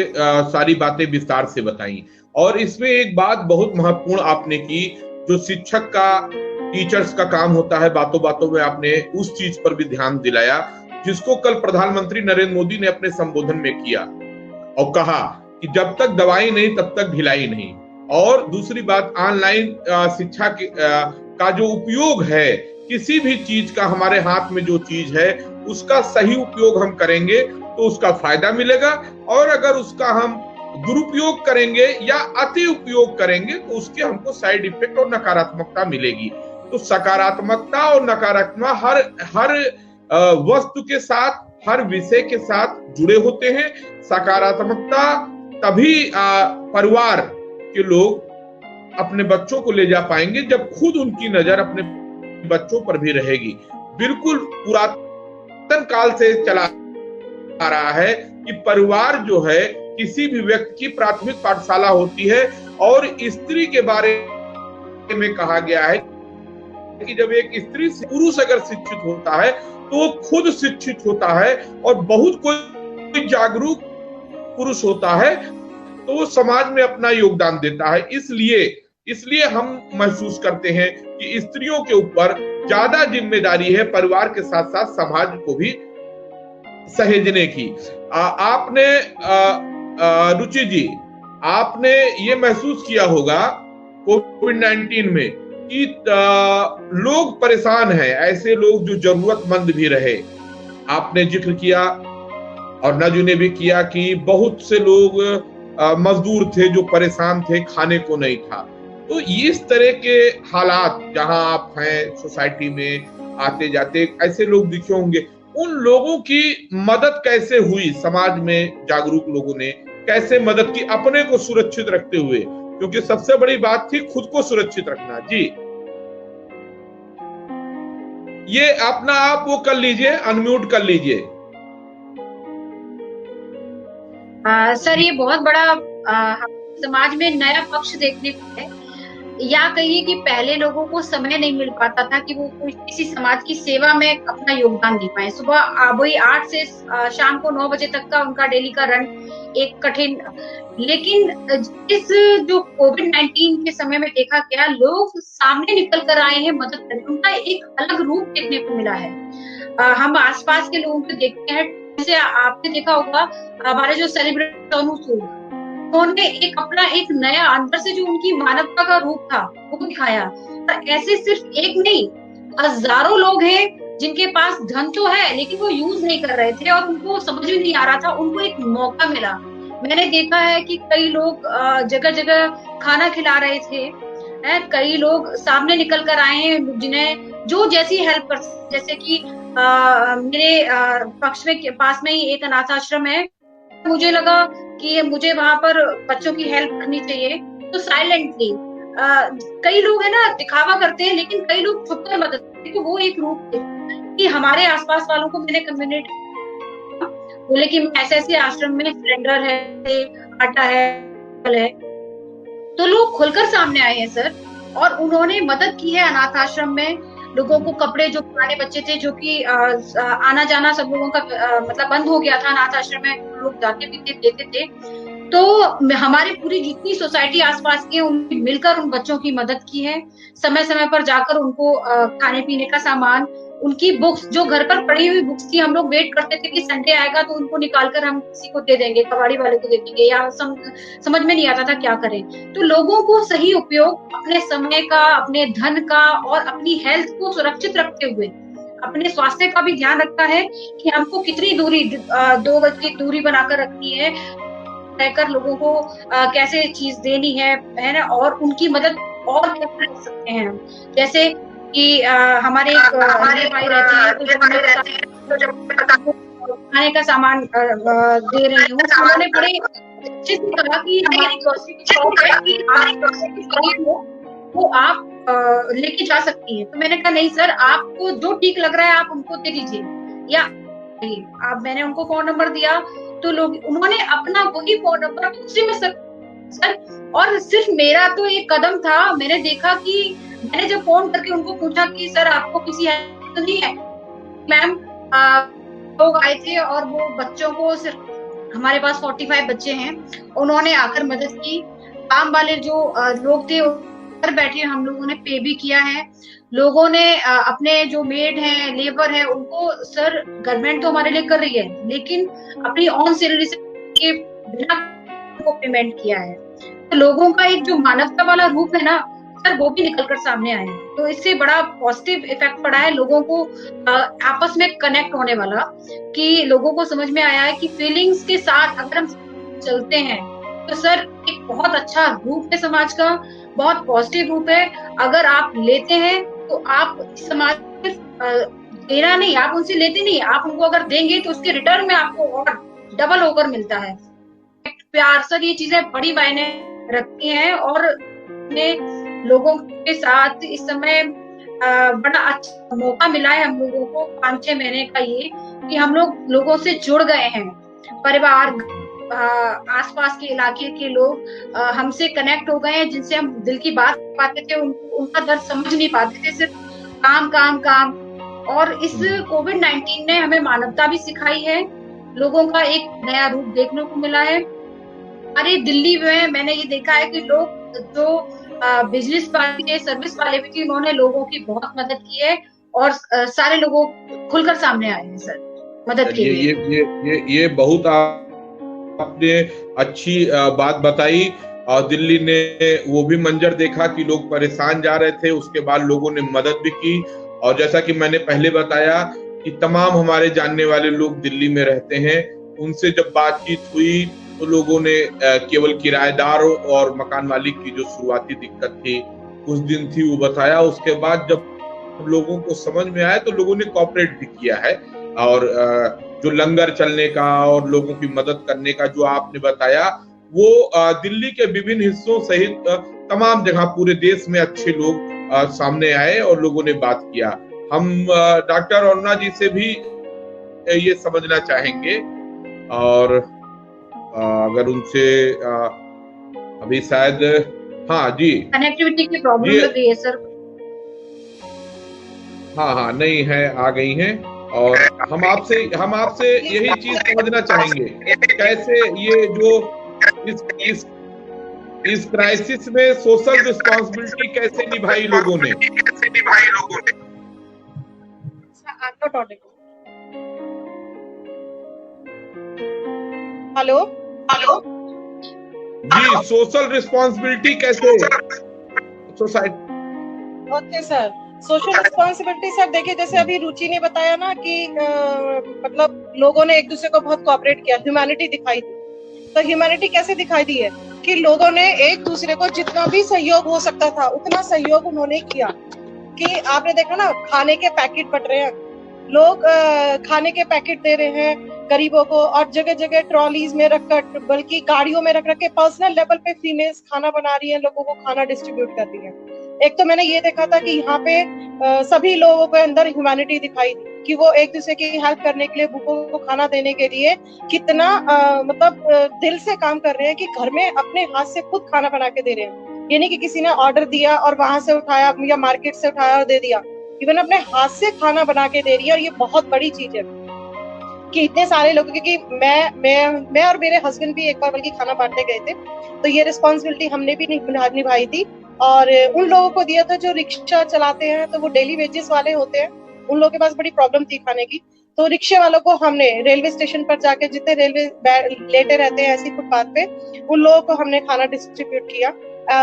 सारी बातें विस्तार से बताई, और इसमें एक बात बहुत महत्वपूर्ण आपने की, जो शिक्षक का, टीचर्स का काम होता है, बातों बातों में आपने उस चीज पर भी ध्यान दिलाया जिसको कल प्रधानमंत्री नरेंद्र मोदी ने अपने संबोधन में किया और कहा कि जब तक दवाई नहीं तब तक ढिलाई नहीं। और दूसरी बात, ऑनलाइन शिक्षा का जो उपयोग है, किसी भी चीज का, हमारे हाथ में जो चीज है उसका सही उपयोग हम करेंगे तो उसका फायदा मिलेगा, और अगर उसका हम दुरुपयोग करेंगे या अति उपयोग करेंगे तो उसके हमको साइड इफेक्ट और नकारात्मकता मिलेगी। तो सकारात्मकता और नकारात्मकता हर वस्तु के साथ, हर विषय के साथ जुड़े होते हैं। सकारात्मकता तभी परिवार कि लोग अपने बच्चों को ले जा पाएंगे जब खुद उनकी नजर अपने बच्चों पर भी रहेगी। बिल्कुल पुरातन काल से चला आ रहा है कि परिवार जो है किसी भी व्यक्ति की प्राथमिक पाठशाला होती है, और स्त्री के बारे में कहा गया है कि जब एक स्त्री पुरुष अगर शिक्षित होता है तो वो खुद शिक्षित होता है, और बहुत कोई जागरूक पुरुष होता है तो वो समाज में अपना योगदान देता है। इसलिए हम महसूस करते हैं कि स्त्रियों के ऊपर ज्यादा जिम्मेदारी है परिवार के साथ साथ समाज को भी सहेजने की। आपने रुचि जी, आपने ये महसूस किया होगा कोविड-19 में कि लोग परेशान हैं, ऐसे लोग जो जरूरतमंद भी रहे। आपने जिक्र किया और नजू ने भी किया कि बहुत से लोग मजदूर थे जो परेशान थे, खाने को नहीं था। तो इस तरह के हालात जहां आप हैं सोसाइटी में आते जाते ऐसे लोग दिखे होंगे, उन लोगों की मदद कैसे हुई? समाज में जागरूक लोगों ने कैसे मदद की अपने को सुरक्षित रखते हुए? क्योंकि सबसे बड़ी बात थी खुद को सुरक्षित रखना। जी, ये अपना आप वो कर लीजिए, अनम्यूट कर लीजिए। सर, ये बहुत बड़ा समाज में नया पक्ष देखने को है, या कहिए कि पहले लोगों को समय नहीं मिल पाता था कि वो किसी समाज की सेवा में अपना योगदान दे पाए। सुबह वही 8 से शाम को 9 बजे तक का उनका डेली का रन एक कठिन, लेकिन इस जो कोविड-19 के समय में देखा गया, लोग सामने निकल कर आए हैं मदद करने, उनका एक अलग रूप देखने को मिला है। हम आसपास के लोगों को देखते हैं, जैसे आपने देखा होगा हमारे जो सेलिब्रिटी सोनू सूद, उन्होंने एक अपना एक नया अंदर से जो उनकी मानवता का रूप था वो दिखाया। और ऐसे सिर्फ एक नहीं, हजारों लोग हैं जिनके पास धन तो है लेकिन वो यूज नहीं कर रहे थे और उनको समझ में नहीं आ रहा था, उनको एक मौका मिला। मैंने देखा है कि कई लोग जगह जगह खाना खिला रहे थे, कई लोग सामने निकल कर आए हैं जिन्हें जो जैसी हेल्प कर, जैसे कि मेरे पक्ष में पास में ही एक अनाथ आश्रम है, मुझे लगा कि मुझे वहां पर बच्चों की हेल्प करनी चाहिए, तो साइलेंटली कई लोग है ना दिखावा करते हैं, लेकिन कई लोग छुपकर मदद करते हैं। तो वो एक रूप कि हमारे आसपास वालों को मैंने कम्युनिटी बोले कि ऐसे आश्रम में सिलेंडर है, आटा है, तो लोग खुलकर सामने आए हैं सर, और उन्होंने मदद की है। अनाथ आश्रम में लोगों को कपड़े, जो पुराने बच्चे थे जो कि आना जाना सब लोगों का मतलब बंद हो गया था, अनाथ आश्रम में लोग जाते पीते देते थे, तो हमारे पूरी जितनी सोसाइटी आसपास की है उन्होंने मिलकर उन बच्चों की मदद की है। समय समय पर जाकर उनको खाने पीने का सामान, उनकी बुक्स, जो घर पर पड़ी हुई बुक्स थी, हम लोग वेट करते थे कि संडे आएगा तो उनको निकालकर हम किसी को दे देंगे, कबाड़ी वाले को दे देंगे, या समझ में नहीं आता था क्या करें। तो लोगों को सही उपयोग अपने समय का, अपने धन का और अपनी हेल्थ को सुरक्षित रखते हुए अपने स्वास्थ्य का भी ध्यान रखता है कि हमको कितनी दूरी, 2 गज की दूरी बनाकर रखनी है, रहकर लोगों को कैसे चीज देनी है ना, और उनकी मदद और कैसे कर सकते हैं। जैसे कि हमारे भाई रहते हैं तो खाने का सामान दे रही हूँ, उन्होंने बड़े अच्छे से कहा कि हमारी ग्रोसरी की शॉप है, कि वो आप लेके जा सकती है। तो मैंने कहा नहीं सर, आपको जो ठीक लग रहा है आप उनको दे दीजिए, या आप, मैंने उनको फोन नंबर दिया तो लोग, उन्होंने अपना वही फोन नंबर दूसरे में सर, और सिर्फ मेरा तो एक कदम था। मैंने देखा कि मैंने जब फोन करके उनको पूछा कि सर आपको किसी हेल्प तो नहीं है, मैम लोग आए थे और वो बच्चों को, सिर्फ हमारे पास 45 बच्चे हैं, उन्होंने आकर मदद की। काम वाले जो लोग थे घर बैठे हम लोगों ने पे भी किया है। लोगों ने अपने जो मेड हैं, लेबर है, उनको, सर गवर्नमेंट तो हमारे लिए कर रही है लेकिन अपनी ऑन सैलरी से बिना को पेमेंट किया है। तो लोगों का एक जो मानवता वाला रूप है ना सर, वो भी निकलकर सामने आए हैं। तो इससे बड़ा पॉजिटिव इफेक्ट पड़ा है लोगों को आपस में कनेक्ट होने वाला, कि लोगों को समझ में आया है कि फीलिंग्स के साथ अगर हम चलते हैं तो सर एक बहुत अच्छा रूप है समाज का, बहुत पॉजिटिव रूप है। अगर आप लेते हैं तो आप समाज देना नहीं, आप उनसे लेते नहीं, आप उनको अगर देंगे तो उसके रिटर्न में आपको और डबल होकर मिलता है। प्यार सर, ये चीजें बड़ी मायने रखती हैं और अपने लोगों के साथ इस समय बड़ा अच्छा मौका मिला है हम लोगों को 5-6 महीने का, ये कि हम लोग लोगों से जुड़ गए हैं। परिवार, आसपास के इलाके के लोग हमसे कनेक्ट हो गए हैं, जिनसे हम दिल की बात पाते थे, उनका दर्द समझ नहीं पाते थे, सिर्फ काम काम काम। और इस कोविड-19 ने हमें मानवता भी सिखाई है, लोगों का एक नया रूप देखने को मिला है। अरे दिल्ली में मैंने ये देखा है कि लोग जो बिजनेस वाले, सर्विस वाले भी थे, उन्होंने लोगों की बहुत मदद की है और सारे लोगों खुलकर सामने आए हैं सर मदद के लिए। ये बहुत आपने अच्छी बात बताई। और दिल्ली ने वो भी मंजर देखा कि लोग परेशान जा रहे थे, उसके बाद लोगों ने मदद भी की। और जैसा कि मैंने पहले बताया कि तमाम हमारे जानने वाले लोग दिल्ली में रहते हैं, उनसे जब बातचीत हुई तो लोगों ने केवल किराएदारों और मकान मालिक की जो शुरुआती दिक्कत थी उस दिन थी वो बताया। उसके बाद जब लोगों को समझ में आया तो लोगों ने कोऑपरेट भी किया है। और जो लंगर चलने का और लोगों की मदद करने का जो आपने बताया, वो दिल्ली के विभिन्न हिस्सों सहित तमाम जगह पूरे देश में अच्छे लोग सामने आए और लोगों ने बात किया। हम डॉक्टर अरुणा जी से भी ये समझना चाहेंगे, और अगर उनसे अभी शायद, हाँ जी, कनेक्टिविटी की प्रॉब्लम लग रही है सर। हाँ नहीं है, आ गई हैं। और हम आपसे यही चीज समझना चाहेंगे, कैसे ये जो इस क्राइसिस में सोशल रिस्पॉन्सिबिलिटी कैसे निभाई लोगों ने। हेलो जी, सोशल रिस्पॉन्सिबिलिटी कैसे society. Okay sir, social responsibility sir देखिए, जैसे अभी रुचि ने बताया ना कि मतलब लोगों ने एक दूसरे को बहुत कोऑपरेट किया, ह्यूमैनिटी दिखाई दी। तो ह्यूमैनिटी कैसे दिखाई दी है कि लोगों ने एक दूसरे को जितना भी सहयोग हो सकता था उतना सहयोग उन्होंने किया। कि आपने देखा ना, खाने के पैकेट बट रहे हैं, लोग खाने के पैकेट दे रहे हैं गरीबों को, और जगह जगह ट्रॉलीज में रखकर, बल्कि गाड़ियों में रख के पर्सनल लेवल पे फीमेल्स खाना बना रही हैं, लोगों को खाना डिस्ट्रीब्यूट कर रही है। एक तो मैंने ये देखा था कि यहाँ पे सभी लोगों के अंदर ह्यूमैनिटी दिखाई दी कि वो एक दूसरे की हेल्प करने के लिए, भूखों को खाना देने के लिए कितना मतलब दिल से काम कर रहे हैं कि घर में अपने हाथ से खुद खाना बना के दे रहे हैं। ये नहीं कि किसी ने ऑर्डर दिया और वहां से उठाया या मार्केट से उठाया और दे दिया, इवन अपने हाथ से खाना बना के दे रही है। और ये बहुत बड़ी चीज है कि इतने सारे लोग, क्योंकि मैं और मेरे हस्बैंड भी एक बार बल्कि खाना बांटने गए थे, तो ये रिस्पॉन्सिबिलिटी हमने भी निभाई थी। और उन लोगों को दिया था जो रिक्शा चलाते हैं, तो वो डेली वेजेस वाले होते हैं, उन लोगों के पास बड़ी प्रॉब्लम थी खाने की। तो रिक्शे वालों को हमने रेलवे स्टेशन पर जाके, जितने रेलवे लेटे रहते हैं ऐसी फुटपाथ पे, उन लोगों को हमने खाना डिस्ट्रीब्यूट किया,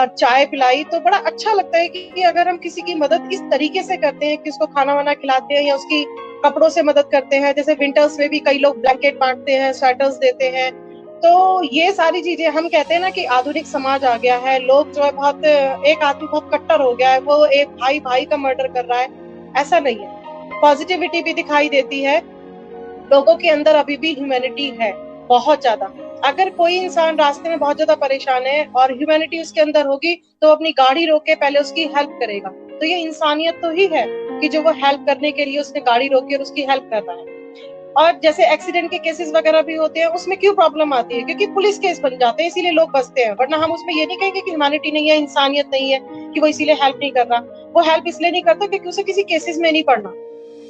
चाय पिलाई। तो बड़ा अच्छा लगता है कि अगर हम किसी की मदद इस तरीके से करते हैं कि उसको खाना वाना खिलाते हैं या उसकी कपड़ों से मदद करते हैं, जैसे विंटर्स में भी कई लोग ब्लैंकेट बांटते हैं, स्वेटर्स देते हैं। तो ये सारी चीजें, हम कहते हैं ना कि आधुनिक समाज आ गया है, लोग जो है बहुत, एक आदमी बहुत कट्टर हो गया है, वो एक भाई का मर्डर कर रहा है, ऐसा नहीं है। पॉजिटिविटी भी दिखाई देती है, लोगों के अंदर अभी भी ह्यूमैनिटी है बहुत ज्यादा। अगर कोई इंसान रास्ते में बहुत ज्यादा परेशान है और ह्यूमैनिटी उसके अंदर होगी तो अपनी गाड़ी रोक के पहले उसकी हेल्प करेगा। तो ये इंसानियत तो ही है कि जो वो हेल्प करने के लिए उसने गाड़ी रोकी और उसकी हेल्प कर रहा है। और जैसे एक्सीडेंट के केसेस वगैरह भी होते हैं, उसमें क्यों प्रॉब्लम आती है? क्योंकि पुलिस केस बन जाते हैं, इसीलिए लोग बचते हैं। वरना हम उसमें ये नहीं कहेंगे कि ह्यूमैनिटी नहीं है, इंसानियत नहीं है, कि वो इसीलिए हेल्प नहीं कर रहा। वो हेल्प इसलिए नहीं करता क्योंकि उसे किसी केसेस में नहीं पड़ना।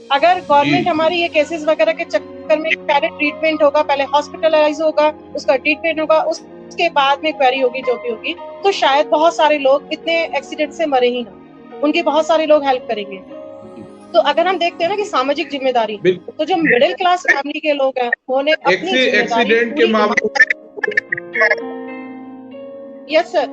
अगर गवर्नमेंट हमारी ये केसेस वगैरह के चक्कर में पहले ट्रीटमेंट होगा, पहले हॉस्पिटलाइज होगा, उसका ट्रीटमेंट होगा, उसके बाद में क्वेरी होगी जो भी होगी, तो शायद बहुत सारे लोग इतने एक्सीडेंट से मरे ही ना, उनकी बहुत सारे लोग हेल्प करेंगे। तो अगर हम देखते हैं ना कि सामाजिक जिम्मेदारी, तो जो मिडिल क्लास फैमिली के लोग हैं उन्होंने अपनी एक्सीडेंट के मामले, यस सर,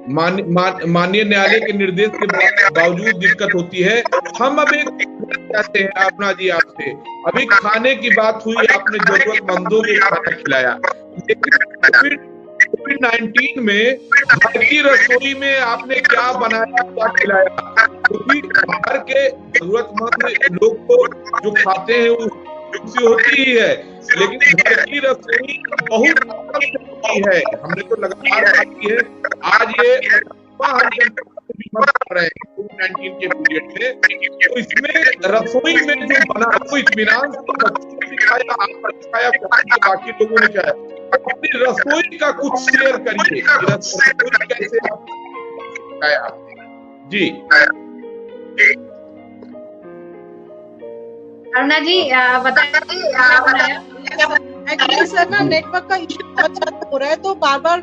माननीय न्यायालय के निर्देश के बावजूद दिक्कत होती है। हम अब एक कहते हैं अपना जी, आपसे अभी खाने की बात हुई, आपने जरूरतमंदों को खाना खिलाया, लेकिन कोविड-19 में घर की रसोई में आपने क्या बनाया, क्या खिलाया? क्योंकि घर के जरूरतमंद लोग को जो खाते हैं वो खुशी होती ही है, लेकिन घर की रसोई बहुत की है, हमने तो लगातार बात की है। आज ये हम कर रहे हैं कोविड-19 के पीरियड में, तो इसमें रसोई में जो बना वो इत्मीनान से बच्चों को सिखाया, आपने सिखाया, बाकी लोगों ने क्या अपनी रसोई का कुछ शेयर करिए, रसोई कैसे सिखाया आपने जी। अरुणा जी बताइए। एक्चुअली सर ना नेटवर्क का इशू बहुत ज्यादा हो रहा है, तो बार बार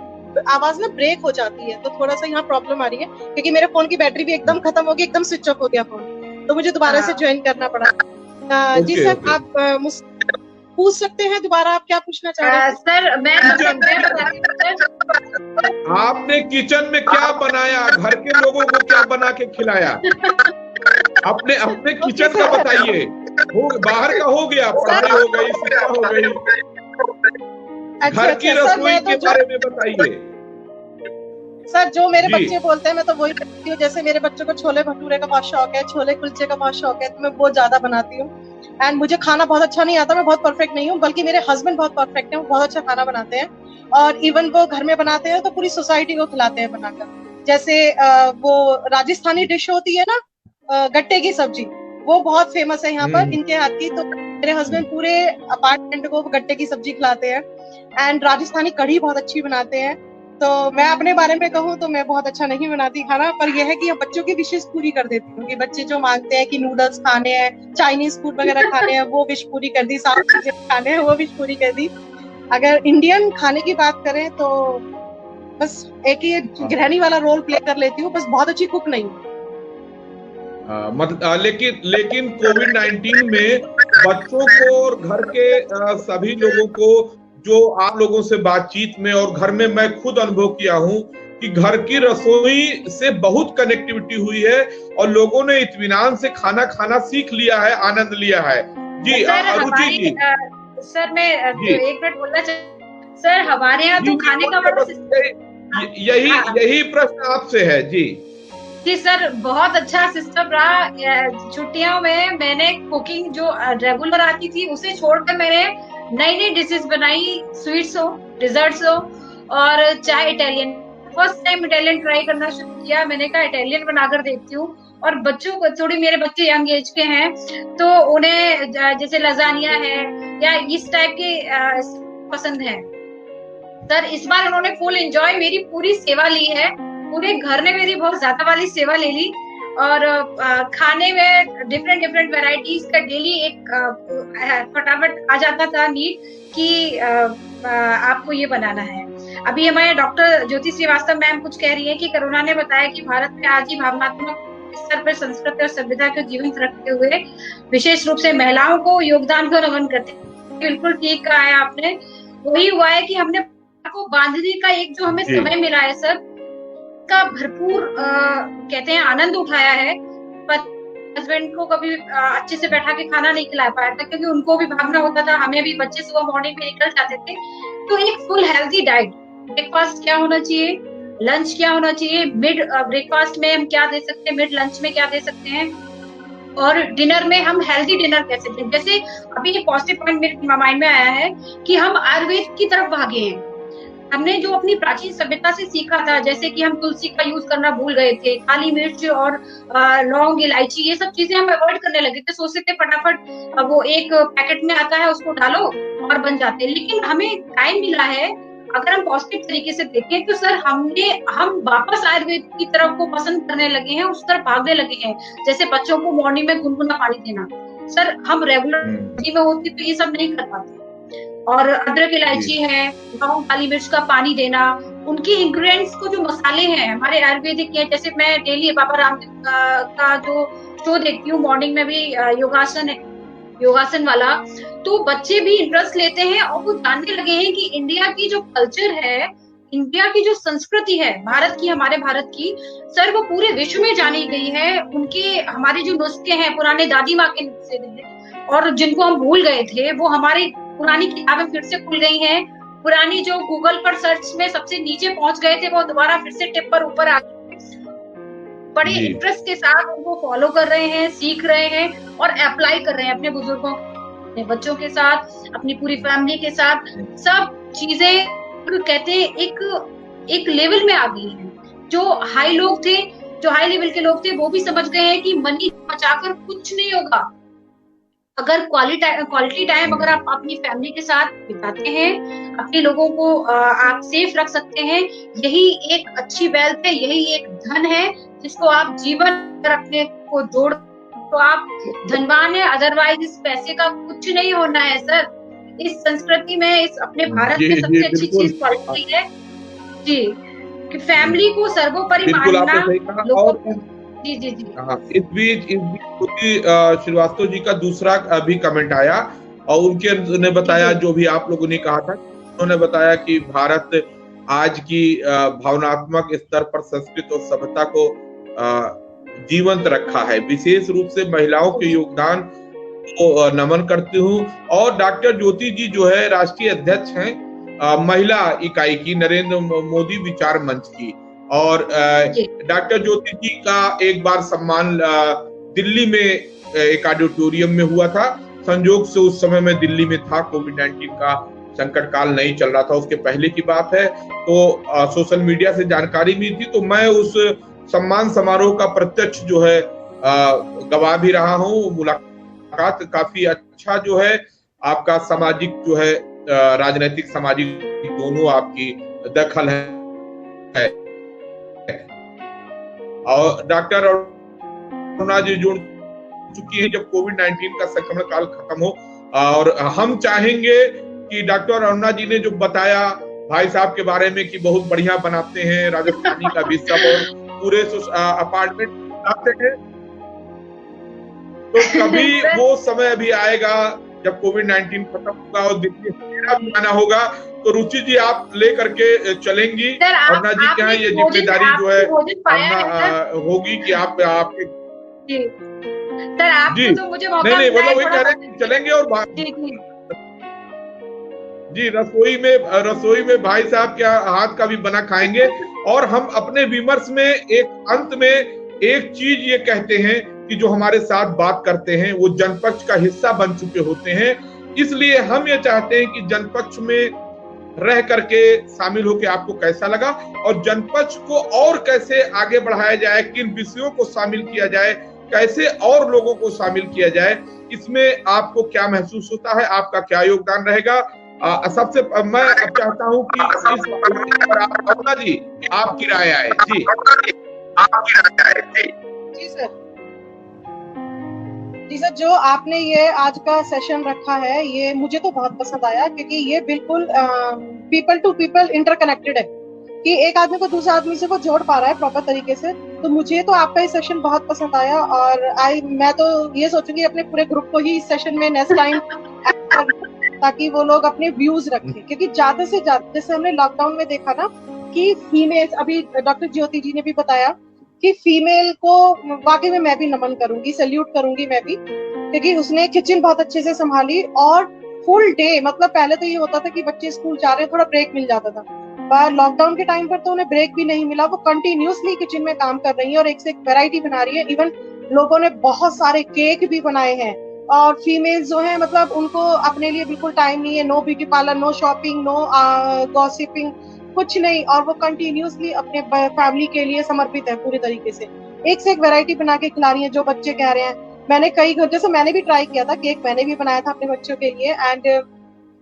आवाज ना ब्रेक हो जाती है, तो थोड़ा सा यहाँ प्रॉब्लम आ रही है, क्योंकि मेरे फोन की बैटरी भी एकदम खत्म हो गई, एकदम स्विच ऑफ हो गया फोन, तो मुझे दोबारा से ज्वाइन करना पड़ा। जी सर, आप मुझसे पूछ सकते हैं दोबारा, आप क्या पूछना चाह रहे हैं? सर मैं आपने किचन में क्या बनाया, घर के लोगों को क्या बना के खिलाया? अपने अपने किचन का बताइए। बाहर का हो गया, पढ़ाई हो गई, शिक्षा हो गई, घर की रसोई के बारे में बताइए। सर जो मेरे बच्चे बोलते हैं मैं तो वही करती हूँ। जैसे मेरे बच्चों को छोले भटूरे का बहुत शौक है, छोले कुलचे का बहुत शौक है, तो मैं बहुत ज्यादा बनाती हूँ। एंड मुझे खाना बहुत अच्छा नहीं आता, मैं बहुत परफेक्ट नहीं हूँ, बल्कि मेरे हस्बैंड बहुत परफेक्ट है, वो बहुत अच्छा खाना बनाते हैं, और इवन वो घर में बनाते हैं तो पूरी सोसाइटी को खिलाते हैं बनाकर। जैसे वो राजस्थानी डिश होती है ना, गट्टे की सब्जी, वो बहुत फेमस है यहाँ पर इनके हाथ की, तो मेरे हस्बैंड पूरे अपार्टमेंट को गट्टे की सब्जी खिलाते हैं। एंड राजस्थानी कढ़ी बहुत अच्छी बनाते हैं। तो मैं अपने बारे में कहूँ तो मैं बहुत अच्छा नहीं बनाती खाना, पर यह है कि बच्चों की विशेष पूरी कर देती हूँ, कि बच्चे जो मांगते हैं कि नूडल्स खाने हैं, चाइनीज फूड वगैरह खाने हैं, वो विश पूरी कर दी, साउथ इंडियन खाने हैं वो विश पूरी कर दी। अगर इंडियन खाने की बात करें तो बस एक ही गृहिणी वाला रोल प्ले कर लेती हूँ, बस बहुत अच्छी कुक नहीं हूँ। लेकिन कोविड-19 में बच्चों को और घर के सभी लोगों को, जो आप लोगों से बातचीत में और घर में मैं खुद अनुभव किया हूं कि घर की रसोई से बहुत कनेक्टिविटी हुई है और लोगों ने इत्मीनान से खाना खाना सीख लिया है, आनंद लिया है। जी अरुचि जी। सर मैं एक मिनट बोलना चाहिए। सर हमारे यहाँ तो खाने का बड़ा यही प्रश्न आपसे है जी। जी सर, बहुत अच्छा सिस्टम रहा। छुट्टियों में मैंने कुकिंग जो रेगुलर आती थी उसे छोड़कर मैंने नई नई डिशेस बनाई, स्वीट्स हो, डिजर्ट्स हो, और चाहे Italian. First time Italian try करना शुरू किया, मैंने कहा इटालियन बनाकर देखती हूँ। और बच्चों को, थोड़ी मेरे बच्चे यंग एज के हैं, तो उन्हें जैसे लजानिया है या इस टाइप के पसंद है। सर इस बार उन्होंने फुल एंजॉय, मेरी पूरी सेवा ली है, पूरे घर ने मेरी बहुत ज्यादा वाली सेवा ले ली। और खाने में डिफरेंट वैरायटीज का डेली एक फटाफट आ जाता था नीड कि आपको ये बनाना है। अभी हमारे डॉक्टर ज्योति श्रीवास्तव मैम कुछ कह रही है कि कोरोना ने बताया कि भारत में आज ही भावनात्मक स्तर पर संस्कृति और सभ्यता को जीवंत रखते हुए विशेष रूप से महिलाओं को योगदान को नमन करते हैं। बिल्कुल ठीक कहा है आपने। वही हुआ है कि हमने को बांधने का एक जो हमें समय मिला है सर, का भरपूर कहते हैं आनंद उठाया है। हस्बैंड को कभी अच्छे से बैठा के खाना नहीं खिला पाया था, क्योंकि उनको भी भागना होता था, हमें भी, बच्चे सुबह मॉर्निंग में निकल जाते थे। तो एक फुल हेल्दी डाइट, ब्रेकफास्ट क्या होना चाहिए, लंच क्या होना चाहिए, मिड ब्रेकफास्ट में हम क्या दे सकते हैं, मिड लंच में क्या दे सकते हैं, और डिनर में हम हेल्दी डिनर कैसे दें। जैसे अभी ये पॉजिटिव पॉइंट मेरे माइंड में आया है कि हम आयुर्वेद की तरफ भागे हैं। हमने जो अपनी प्राचीन सभ्यता से सीखा था, जैसे कि हम तुलसी का यूज करना भूल गए थे, काली मिर्च और लौंग, इलायची, ये सब चीजें हम अवॉइड करने लगे थे। सोचते थे फटाफट वो एक पैकेट में आता है, उसको डालो और बन जाते हैं। लेकिन हमें टाइम मिला है, अगर हम पॉजिटिव तरीके से देखें तो सर हम वापस आयुर्वेद की तरफ को पसंद करने लगे हैं, उस तरफ भागने लगे हैं। जैसे बच्चों को मॉर्निंग में गुनगुना पानी देना, सर हम रेगुलर में होती तो ये सब नहीं कर पाते। और अदरक, इलायची है, लौंग, काली मिर्च का पानी देना, उनकी इंग्रेडिएंट्स को जो मसाले हैं हमारे आयुर्वेदिक है। जैसे मैं डेली बाबा रामदेव का जो शो देखती हूँ, मॉर्निंग में भी योगासन वाला, तो बच्चे भी इंटरेस्ट लेते हैं और वो जानने लगे हैं कि इंडिया की जो कल्चर है, इंडिया की जो संस्कृति है, भारत की, हमारे भारत की, सर वो पूरे विश्व में जानी गई है। उनके, हमारे जो नुस्खे हैं, पुराने दादी माँ के नुस्खे, और जिनको हम भूल गए थे, वो हमारी पुरानी किताबें फिर से खुल गई हैं। पुरानी जो गूगल पर सर्च में सबसे नीचे पहुंच गए थे, वो दोबारा फिर से टिप पर ऊपर आ गए। बड़े इंटरेस्ट के साथ उनको फॉलो कर रहे हैं, सीख रहे हैं और अप्लाई कर रहे हैं अपने बुजुर्गों, अपने बच्चों के साथ, अपनी पूरी फैमिली के साथ। सब चीजें कहते हैं एक लेवल में आ गई है। जो हाई लोग थे, जो हाई लेवल के लोग थे, वो भी समझ गए हैं कि मनी बचाकर कुछ नहीं होगा। अगर क्वालिटी टाइम अगर आप अपनी फैमिली के साथ बिताते हैं, अपने लोगों को आप सेफ रख सकते हैं, यही एक अच्छी वेल्थ है, यही एक धन है जिसको आप जीवन रखने को जोड़ तो आप धनवान है। अदरवाइज इस पैसे का कुछ नहीं होना है सर। इस संस्कृति में, इस अपने भारत में सबसे अच्छी चीज क्वालिटी है जी, कि फैमिली को सर्वोपरि मानना लोगों। जी जी जी। इस बीच श्रीवास्तव जी का दूसरा भी कमेंट आया और उन्होंने बताया जो भी आप लोगों ने कहा था। उन्होंने बताया कि भारत आज की भावनात्मक स्तर पर संस्कृत और सभ्यता को जीवंत रखा है। विशेष रूप से महिलाओं के योगदान को नमन करती हूँ। और डॉक्टर ज्योति जी जो है राष्ट्रीय अध्यक्ष हैं महिला इकाई की, नरेंद्र मोदी विचार मंच की। और डॉक्टर ज्योति जी का एक बार सम्मान दिल्ली में एक ऑडिटोरियम में हुआ था। संयोग से उस समय मैं दिल्ली में था, कोविड-19 का संकट काल नहीं चल रहा था, उसके पहले की बात है। तो सोशल मीडिया से जानकारी मिली थी, तो मैं उस सम्मान समारोह का प्रत्यक्ष जो है गवाह भी रहा हूँ। मुलाकात काफी अच्छा जो है, आपका सामाजिक जो है राजनीतिक सामाजिक दोनों आपकी दखल है। और डॉक्टर अरुणा जी जुड़ चुकी है जब कोविड-19 का संक्रमण काल खत्म हो। और हम चाहेंगे कि डॉक्टर अरुणा जी ने जो बताया भाई साहब के बारे में कि बहुत बढ़िया बनाते हैं, राजस्थानी का भी सब और पूरे अपार्टमेंट बनाते हैं, तो कभी वो समय अभी आएगा जब कोविड-19 खत्म होगा और दिल्ली भी आना होगा, तो रुचि जी आप लेकर के चलेंगी। अरुणा जी क्या है ये जिम्मेदारी जो है होगी कि आप आपके सर आपको तो मुझे मौका नहीं मतलब वही कह रहे हैं चलेंगे। और जी रसोई में भाई साहब के हाथ का भी बना खाएंगे। और हम अपने विमर्श में एक अंत में एक चीज ये कहते हैं कि जो हमारे साथ बात करते हैं वो जनपक्ष का हिस्सा बन चुके होते हैं, इसलिए हम ये चाहते हैं कि जनपक्ष में रह करके शामिल होकर आपको कैसा लगा और जनपक्ष को और कैसे आगे बढ़ाया जाए, किन विषयों को शामिल किया जाए, कैसे और लोगों को शामिल किया जाए, इसमें आपको क्या महसूस होता है, आपका क्या योगदान रहेगा। सबसे मैं अब चाहता हूं कि अरुणा जी आपकी राय आए। जी जी सर, जो आपने ये आज का सेशन रखा है ये मुझे तो बहुत पसंद आया, क्योंकि ये बिल्कुल पीपल टू पीपल इंटरकनेक्टेड है कि एक आदमी को दूसरे आदमी से वो जोड़ पा रहा है प्रॉपर तरीके से। तो मुझे तो आपका ये सेशन बहुत पसंद आया और मैं तो ये सोचूंगी अपने पूरे ग्रुप को ही इस सेशन में नेक्स्ट टाइम ताकि वो लोग अपने व्यूज रखें, क्योंकि ज्यादा से ज्यादा जैसे हमने लॉकडाउन में देखा ना कि फीमेल, अभी डॉक्टर ज्योति जी ने भी बताया कि फीमेल को वाकई में मैं भी नमन करूंगी, सैल्यूट करूंगी मैं भी, क्योंकि उसने किचन बहुत अच्छे से संभाली और फुल डे, मतलब पहले तो ये होता था कि बच्चे स्कूल जा रहे हैं थोड़ा ब्रेक मिल जाता था, पर लॉकडाउन के टाइम पर तो उन्हें ब्रेक भी नहीं मिला। वो कंटिन्यूअसली किचन में काम कर रही है और एक से एक वैरायटी बना रही है। इवन लोगों ने बहुत सारे केक भी बनाए हैं और फीमेल्स जो है मतलब उनको अपने लिए बिल्कुल टाइम नहीं है, no beauty parlour, no shopping, no gossiping, कुछ नहीं, और वो कंटिन्यूअसली अपने फैमिली के लिए समर्पित है पूरी तरीके से। एक से एक वैरायटी बना के खिला रही है। जो बच्चे कह रहे हैं, मैंने कई घर, जैसे मैंने भी ट्राई किया था केक, मैंने भी बनाया था अपने बच्चों के लिए एंड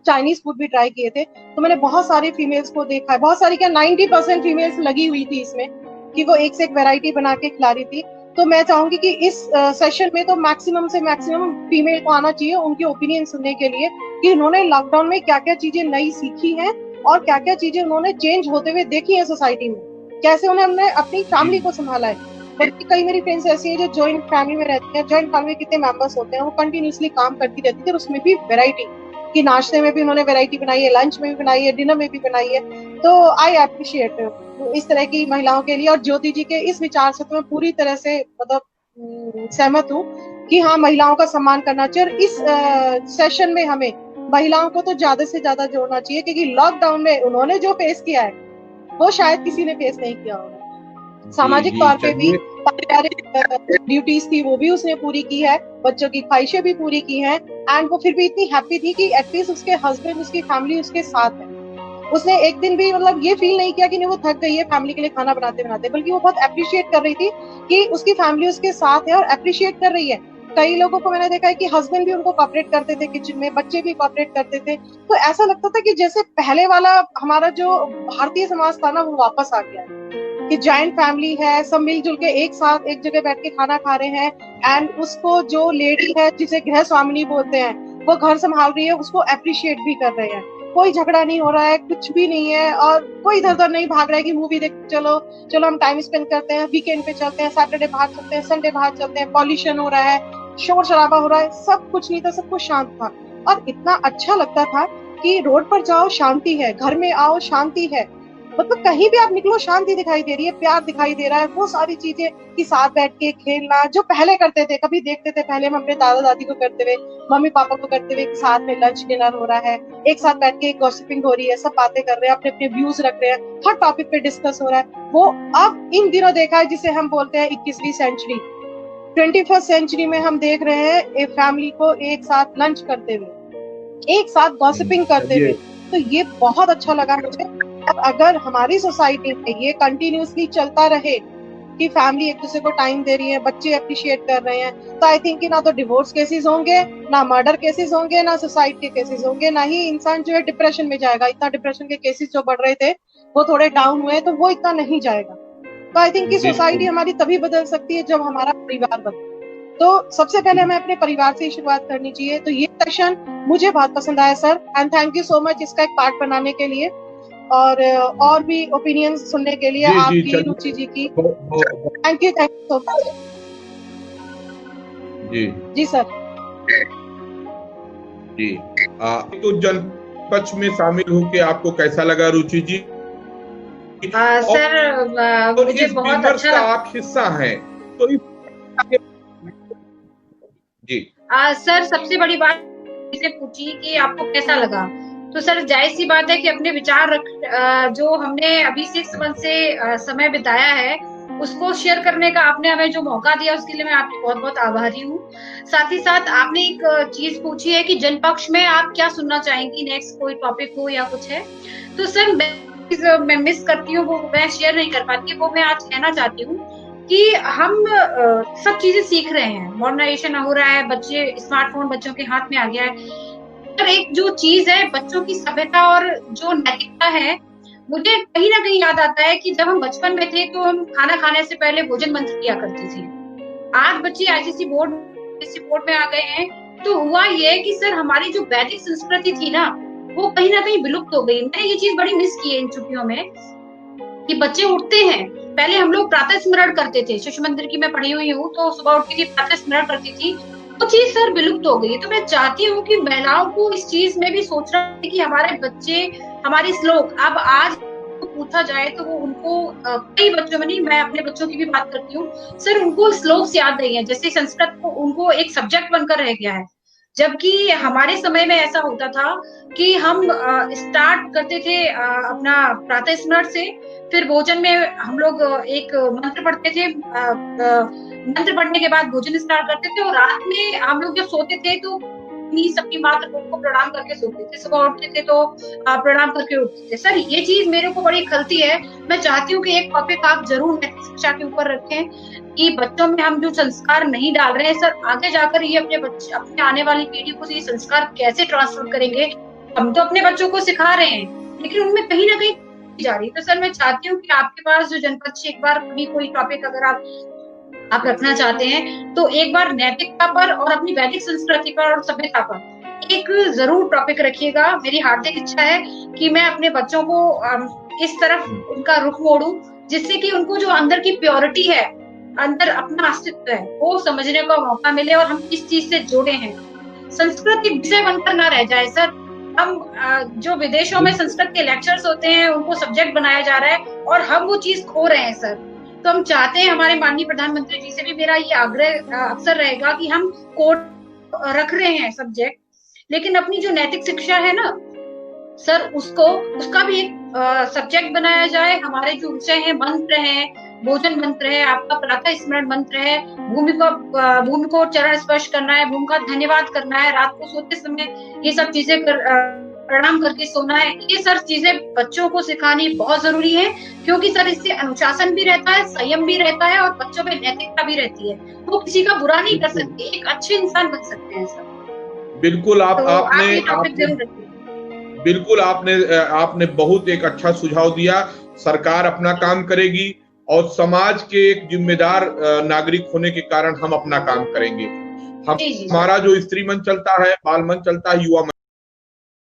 चाइनीज फूड भी ट्राई किए थे, तो मैंने बहुत सारी फीमेल्स को देखा है, बहुत सारी क्या 90% फीमेल्स लगी हुई थी इसमें कि वो एक से एक वैरायटी बना के खिला रही थी। तो मैं चाहूंगी कि इस सेशन में तो मैक्सिमम से मैक्सिमम फीमेल को आना चाहिए उनके ओपिनियन सुनने के लिए कि उन्होंने लॉकडाउन में क्या क्या चीजें नई सीखी हैं और क्या क्या चीजें उन्होंने चेंज होते हुए देखी है सोसाइटी में, कैसे उन्होंने अपनी फैमिली को संभाला है। बल्कि कई मेरी फ्रेंड्स ऐसी हैं जो जॉइंट फैमिली में रहती हैं, जॉइंट फैमिली में कितने मेंबर्स होते हैं, वो कंटिन्यूअसली काम करती रहती थी और उसमें भी वैरायटी कि नाश्ते में भी उन्होंने वैरायटी बनाई है, लंच में भी बनाई है, डिनर में भी बनाई है। तो आई अप्रिशिएट इस तरह की महिलाओं के लिए। और ज्योति जी के इस विचार से तो मैं पूरी तरह से मतलब सहमत हूँ कि हाँ, महिलाओं का सम्मान करना चाहिए। और इस सेशन में हमें महिलाओं को तो ज्यादा से ज्यादा जोड़ना चाहिए, क्योंकि लॉकडाउन में उन्होंने जो फेस किया है वो शायद किसी ने फेस नहीं किया होगा। सामाजिक तौर पे भी पारिवारिक ड्यूटीज थी वो भी उसने पूरी की है, बच्चों की ख्वाहिशें भी पूरी की हैं एंड वो फिर भी इतनी हैप्पी थी कि एटलीस्ट उसके हस्बैंड, उसकी फैमिली उसके साथ है। उसने एक दिन भी मतलब ये फील नहीं किया कि नहीं वो थक गई है फैमिली के लिए खाना बनाते बनाते, बल्कि वो बहुत अप्रिशिएट कर रही थी कि उसकी फैमिली उसके साथ है और अप्रिशिएट कर रही है। कई लोगों को मैंने देखा है कि हस्बैंड भी उनको कोऑपरेट करते थे किचन में, बच्चे भी कोऑपरेट करते थे, तो ऐसा लगता था कि जैसे पहले वाला हमारा जो भारतीय समाज था ना वो वापस आ गया है, कि जॉइंट फैमिली है, सब मिलजुल के एक साथ एक जगह बैठ के खाना खा रहे हैं, एंड उसको जो लेडी है जिसे गृह स्वामिनी बोलते हैं वो घर संभाल रही है उसको अप्रिशिएट भी कर रहे हैं। कोई झगड़ा नहीं हो रहा है, कुछ भी नहीं है, और कोई इधर उधर नहीं भाग रहा है कि मूवी देख चलो चलो हम टाइम स्पेंड करते हैं, वीकेंड पे चलते हैं, सैटरडे बाहर चलते हैं, संडे बाहर चलते हैं, पॉल्यूशन हो रहा है, शोर शराबा हो रहा है, सब कुछ नहीं था, सब कुछ शांत था। और इतना अच्छा लगता था कि रोड पर जाओ शांति है, घर में आओ शांति है, मतलब कहीं भी आप निकलो शांति दिखाई दे रही है, प्यार दिखाई दे रहा है, वो सारी चीजें कि साथ बैठ के खेलना जो पहले करते थे, कभी देखते थे पहले हम अपने दादा दादी को करते हुए, मम्मी पापा को करते हुए, साथ में लंच डिनर हो रहा है, एक साथ बैठ के गॉसिपिंग हो रही है, सब बातें कर रहे हैं, अपने अपने व्यूज रख रहे हैं, हर टॉपिक पे डिस्कस हो रहा है, वो अब इन दिनों देखा है जिसे हम बोलते हैं 21वीं सेंचुरी, 21st सेंचुरी में हम देख रहे हैं एक फैमिली को एक साथ लंच करते हुए, एक साथ गॉसिपिंग करते हुए। तो ये बहुत अच्छा लगा मुझे। अगर हमारी सोसाइटी में ये कंटिन्यूसली चलता रहे कि फैमिली एक दूसरे को टाइम दे रही है, बच्चे अप्रिशिएट कर रहे हैं, तो आई थिंक कि ना तो डिवोर्स केसेस होंगे, ना मर्डर केसेस होंगे, ना सुसाइड के केसेस होंगे, ना ही इंसान जो है डिप्रेशन में जाएगा। इतना डिप्रेशन के केसेस जो बढ़ रहे थे वो थोड़े डाउन हुए, तो वो इतना नहीं जाएगा। तो आई थिंक कि सोसाइटी हमारी तभी बदल सकती है जब हमारा परिवार बदले। तो सबसे पहले हमें अपने परिवार से ही शुरुआत करनी चाहिए। तो ये सेशन मुझे बहुत पसंद आया sir, and thank you so much इसका एक पार्ट बनाने के लिए और भी ओपिनियन सुनने के लिए आपकी, रुचि जी की। Thank you so much. जी सर। जी तो जनपक्ष में शामिल होके आपको कैसा लगा रुचि जी? सर मुझे बहुत अच्छा लगा। आप हिस्सा हैं तो जी सर सबसे बड़ी बात से पूछी कि आपको कैसा लगा, तो सर जाहिर सी बात है कि अपने विचार जो हमने अभी 6 मंथ से समय बिताया है उसको शेयर करने का आपने हमें जो मौका दिया उसके लिए मैं आपकी बहुत बहुत आभारी हूँ। साथ ही साथ आपने एक चीज पूछी है कि जनपक्ष में आप क्या सुनना चाहेंगी, नेक्स्ट कोई टॉपिक हो या कुछ है, तो सर मैं मिस करती हूँ, वो मैं शेयर नहीं कर पाती, वो मैं आज कहना चाहती हूँ कि हम सब चीजें सीख रहे हैं, मॉडर्नाइजेशन हो रहा है, बच्चे स्मार्टफोन बच्चों के हाथ में आ गया है, पर एक जो चीज है बच्चों की सभ्यता और जो नैतिकता है, मुझे कहीं ना कहीं याद आता है कि जब हम बचपन में थे तो हम खाना खाने से पहले भोजन मंत्र किया करते थे। आज बच्चे आईसीएसई बोर्ड में आ गए हैं, तो हुआ ये कि सर हमारी जो वैदिक संस्कृति थी ना वो कहीं ना कहीं विलुप्त हो गई। मैंने ये चीज बड़ी मिस की है इन छुट्टियों में कि बच्चे उठते हैं, पहले हम लोग प्रातः स्मरण करते थे, शिशु मंदिर की मैं पढ़ी हुई हूँ, तो सुबह उठती थी प्रातः स्मरण करती थी, वो चीज सर विलुप्त हो गई। तो मैं चाहती हूँ कि महिलाओं को इस चीज में भी सोचना है कि हमारे बच्चे, हमारे श्लोक, अब आज पूछा जाए तो वो उनको कई बच्चों में नहीं, मैं अपने बच्चों की भी बात करती हूँ सर, उनको श्लोक याद नहीं है, जैसे संस्कृत को उनको एक सब्जेक्ट बनकर रह गया है, जबकि हमारे समय में ऐसा होता था कि हम स्टार्ट करते थे अपना प्रातः स्मरण से, फिर भोजन में हम लोग एक मंत्र पढ़ते थे, मंत्र पढ़ने के बाद भोजन स्टार्ट करते थे, और रात में हम लोग जब सोते थे तो सबकी मात्र को प्रणाम करके सोते थे, सुबह उठते थे तो प्रणाम करके उठते थे। सर ये चीज मेरे को बड़ी खलती है, मैं चाहती हूँ कि एक टॉपिक आप जरूर नैतिक शिक्षा के ऊपर रखें कि बच्चों में हम जो संस्कार नहीं डाल रहे हैं सर, आगे जाकर ये अपने बच्चे, अपने आने वाली पीढ़ी को ये संस्कार कैसे ट्रांसफर करेंगे। हम तो अपने बच्चों को सिखा रहे हैं लेकिन उनमें कहीं ना कहीं जा रही। तो सर मैं चाहती हूँ कि आपके पास जो जनपद से एक बार कभी कोई टॉपिक अगर आप रखना चाहते हैं तो एक बार नैतिकता पर और अपनी वैदिक संस्कृति पर और सभ्यता पर एक जरूर टॉपिक रखिएगा। मेरी हार्दिक इच्छा है कि मैं अपने बच्चों को इस तरफ उनका रुख मोड़ूं, जिससे कि उनको जो अंदर की प्योरिटी है, अंदर अपना अस्तित्व है, वो समझने का मौका मिले और हम किस चीज से जुड़े हैं। संस्कृत एक विषय बनकर ना रह जाए सर। हम जो विदेशों में संस्कृत के लेक्चर्स होते हैं उनको सब्जेक्ट बनाया जा रहा है और हम वो चीज खो रहे हैं सर। तो हम चाहते हैं, हमारे माननीय प्रधानमंत्री जी से भी मेरा ये आग्रह अक्सर रहेगा कि हम कोड रख रहे हैं सब्जेक्ट, लेकिन अपनी जो नैतिक शिक्षा है ना सर, उसका भी एक सब्जेक्ट बनाया जाए। हमारे जो विषय है, मंत्र है, भोजन मंत्र है, आपका प्रातः स्मरण मंत्र है, भूमि को चरण स्पर्श करना है, भूमि का धन्यवाद करना है, रात को सोते समय ये सब चीजें प्रणाम करके सोना है, ये सर चीजें बच्चों को सिखानी बहुत जरूरी है, क्योंकि सर इससे अनुशासन भी रहता है, संयम भी रहता है और बच्चों में नैतिकता भी रहती है। वो किसी का बुरा नहीं कर सकते, एक अच्छे इंसान बन सकते हैं सर। बिल्कुल तो आप ये टॉपिक जरूर रखिए। बिल्कुल आपने बहुत एक अच्छा सुझाव दिया। सरकार अपना काम करेगी और समाज के एक जिम्मेदार नागरिक होने के कारण हम अपना काम करेंगे। हमारा जो स्त्री मंच चलता है, बाल मंच चलता है, युवा